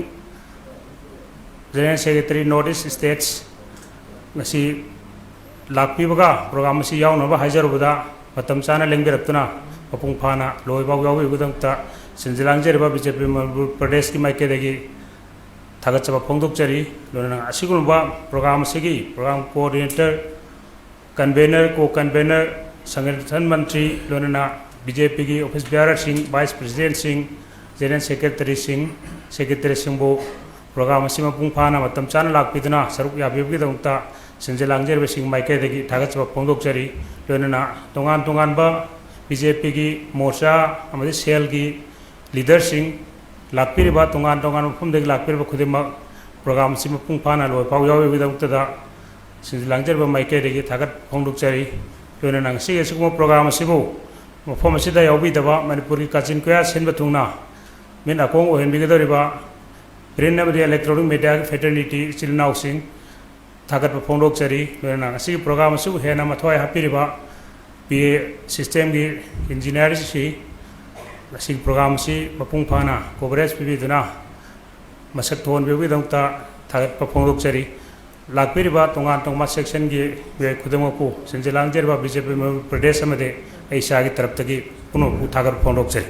general secretary north east states लाक्पिबगा प्रोग्राम यावनबा हाइजरबदा मतम चाना लेंबिरक्तुना मपुंग फाना लोइबाव यावबिगदमता सिंजलांगजरबा बीजेपी मणिपुर प्रदेश की माइकेदगी थागतचब फोंदोकचरी लोनना असिगुनबा programme coordinator convener co convener संगठन मंत्री लोनना बीजेपी की office bearer Singh vice president Singh general secretary Singh programme मपुंग फाना मतम चाना लाक्पिदुना सरुक याबिबगिदमता सिंजलांगजरब सिंह माइकेदगी थागतचब फोंदोकचरी लोनना तोंगान तोंगानबा बीजेपी की मोर्चा सेल की लीडर सिंह लाक्पिरिबा तोंगान तोंगान मफमदगी लाक्पिरिबा खुदिमक प्रोग्राम मपुंग फाना लोइफाव याबिबगिदमता सिंजलांगजरब माइकेदगी थागत फोंदोकचरी लोनना सिगुम प्रोग्राम मफम याबिदबा मणिपुर की काचिन कोया सिनब थुंगना मिन अकोंग ओहनबिगदरिबा प्रिंट इलेक्ट्रॉनिक मीडिया फेटर्निटी इचिलनाव सिंह थागत फोंदोकचरी लोनना प्रोग्राम हेना मथवाई हापिरिबा PA सिस्टम की इंजीनियर प्रोग्राम मपुंग फाना कवरेज पीबीदुना मसक थोनबिगदमता थागत फोंदोकचरी लाक्पिरिबा तोंगान तोंगा सेक्शन की खुदमकु सिंजलांगजरबा बीजेपी प्रदेश की तरफदगी पुनः थागत फोंदोकचरी।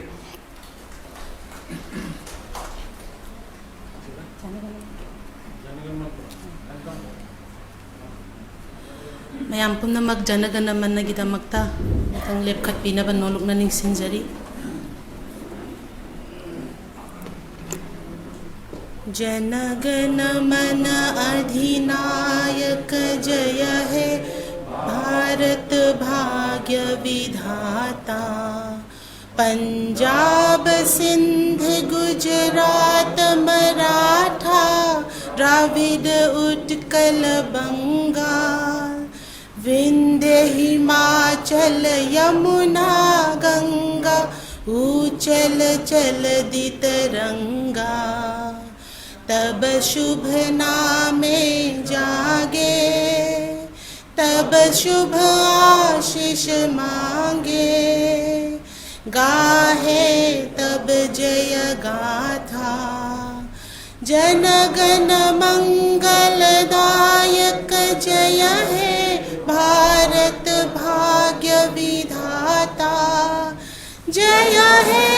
मैम पुनमक जनगण मनगिदमक्ता मतंग लेपखत्पिनब नोलुकना निंगसिंजरी। जनगण मन अधिनायक जय है भारत भाग्य विधाता, पंजाब सिंध गुजरात मराठा द्राविड उत्कल बंगाल, विंध्य हिमाचल यमुना गंगा ऊचल चल दी तरंगा, तब शुभ नामे जागे तब शुभ आशीष मांगे, गाहे तब जय गाथा जनगण मंगलदायक जय है भारत भाग्य विधाता, जय है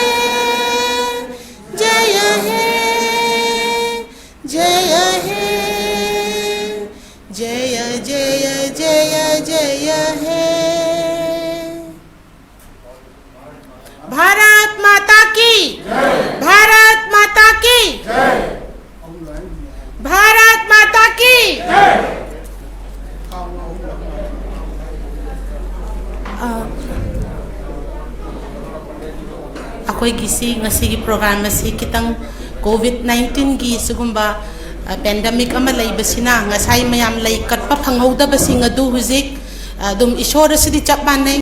जय है जय है जय जय जय जय है। भारत माता की भारत माता की भारत माता की। अखोई किसी ngasi की प्रोग्राम असी कितंग कोविड-19 की सुगुम्बा पेंडेमिक अमा लैबसिना ngasai mayam lay katpa phanghodabasing adu huzik ꯑꯗꯨꯝ ꯏꯁꯣꯔ ꯑꯁꯤꯗꯤ ꯆꯞ ꯃꯥꯟꯅꯩ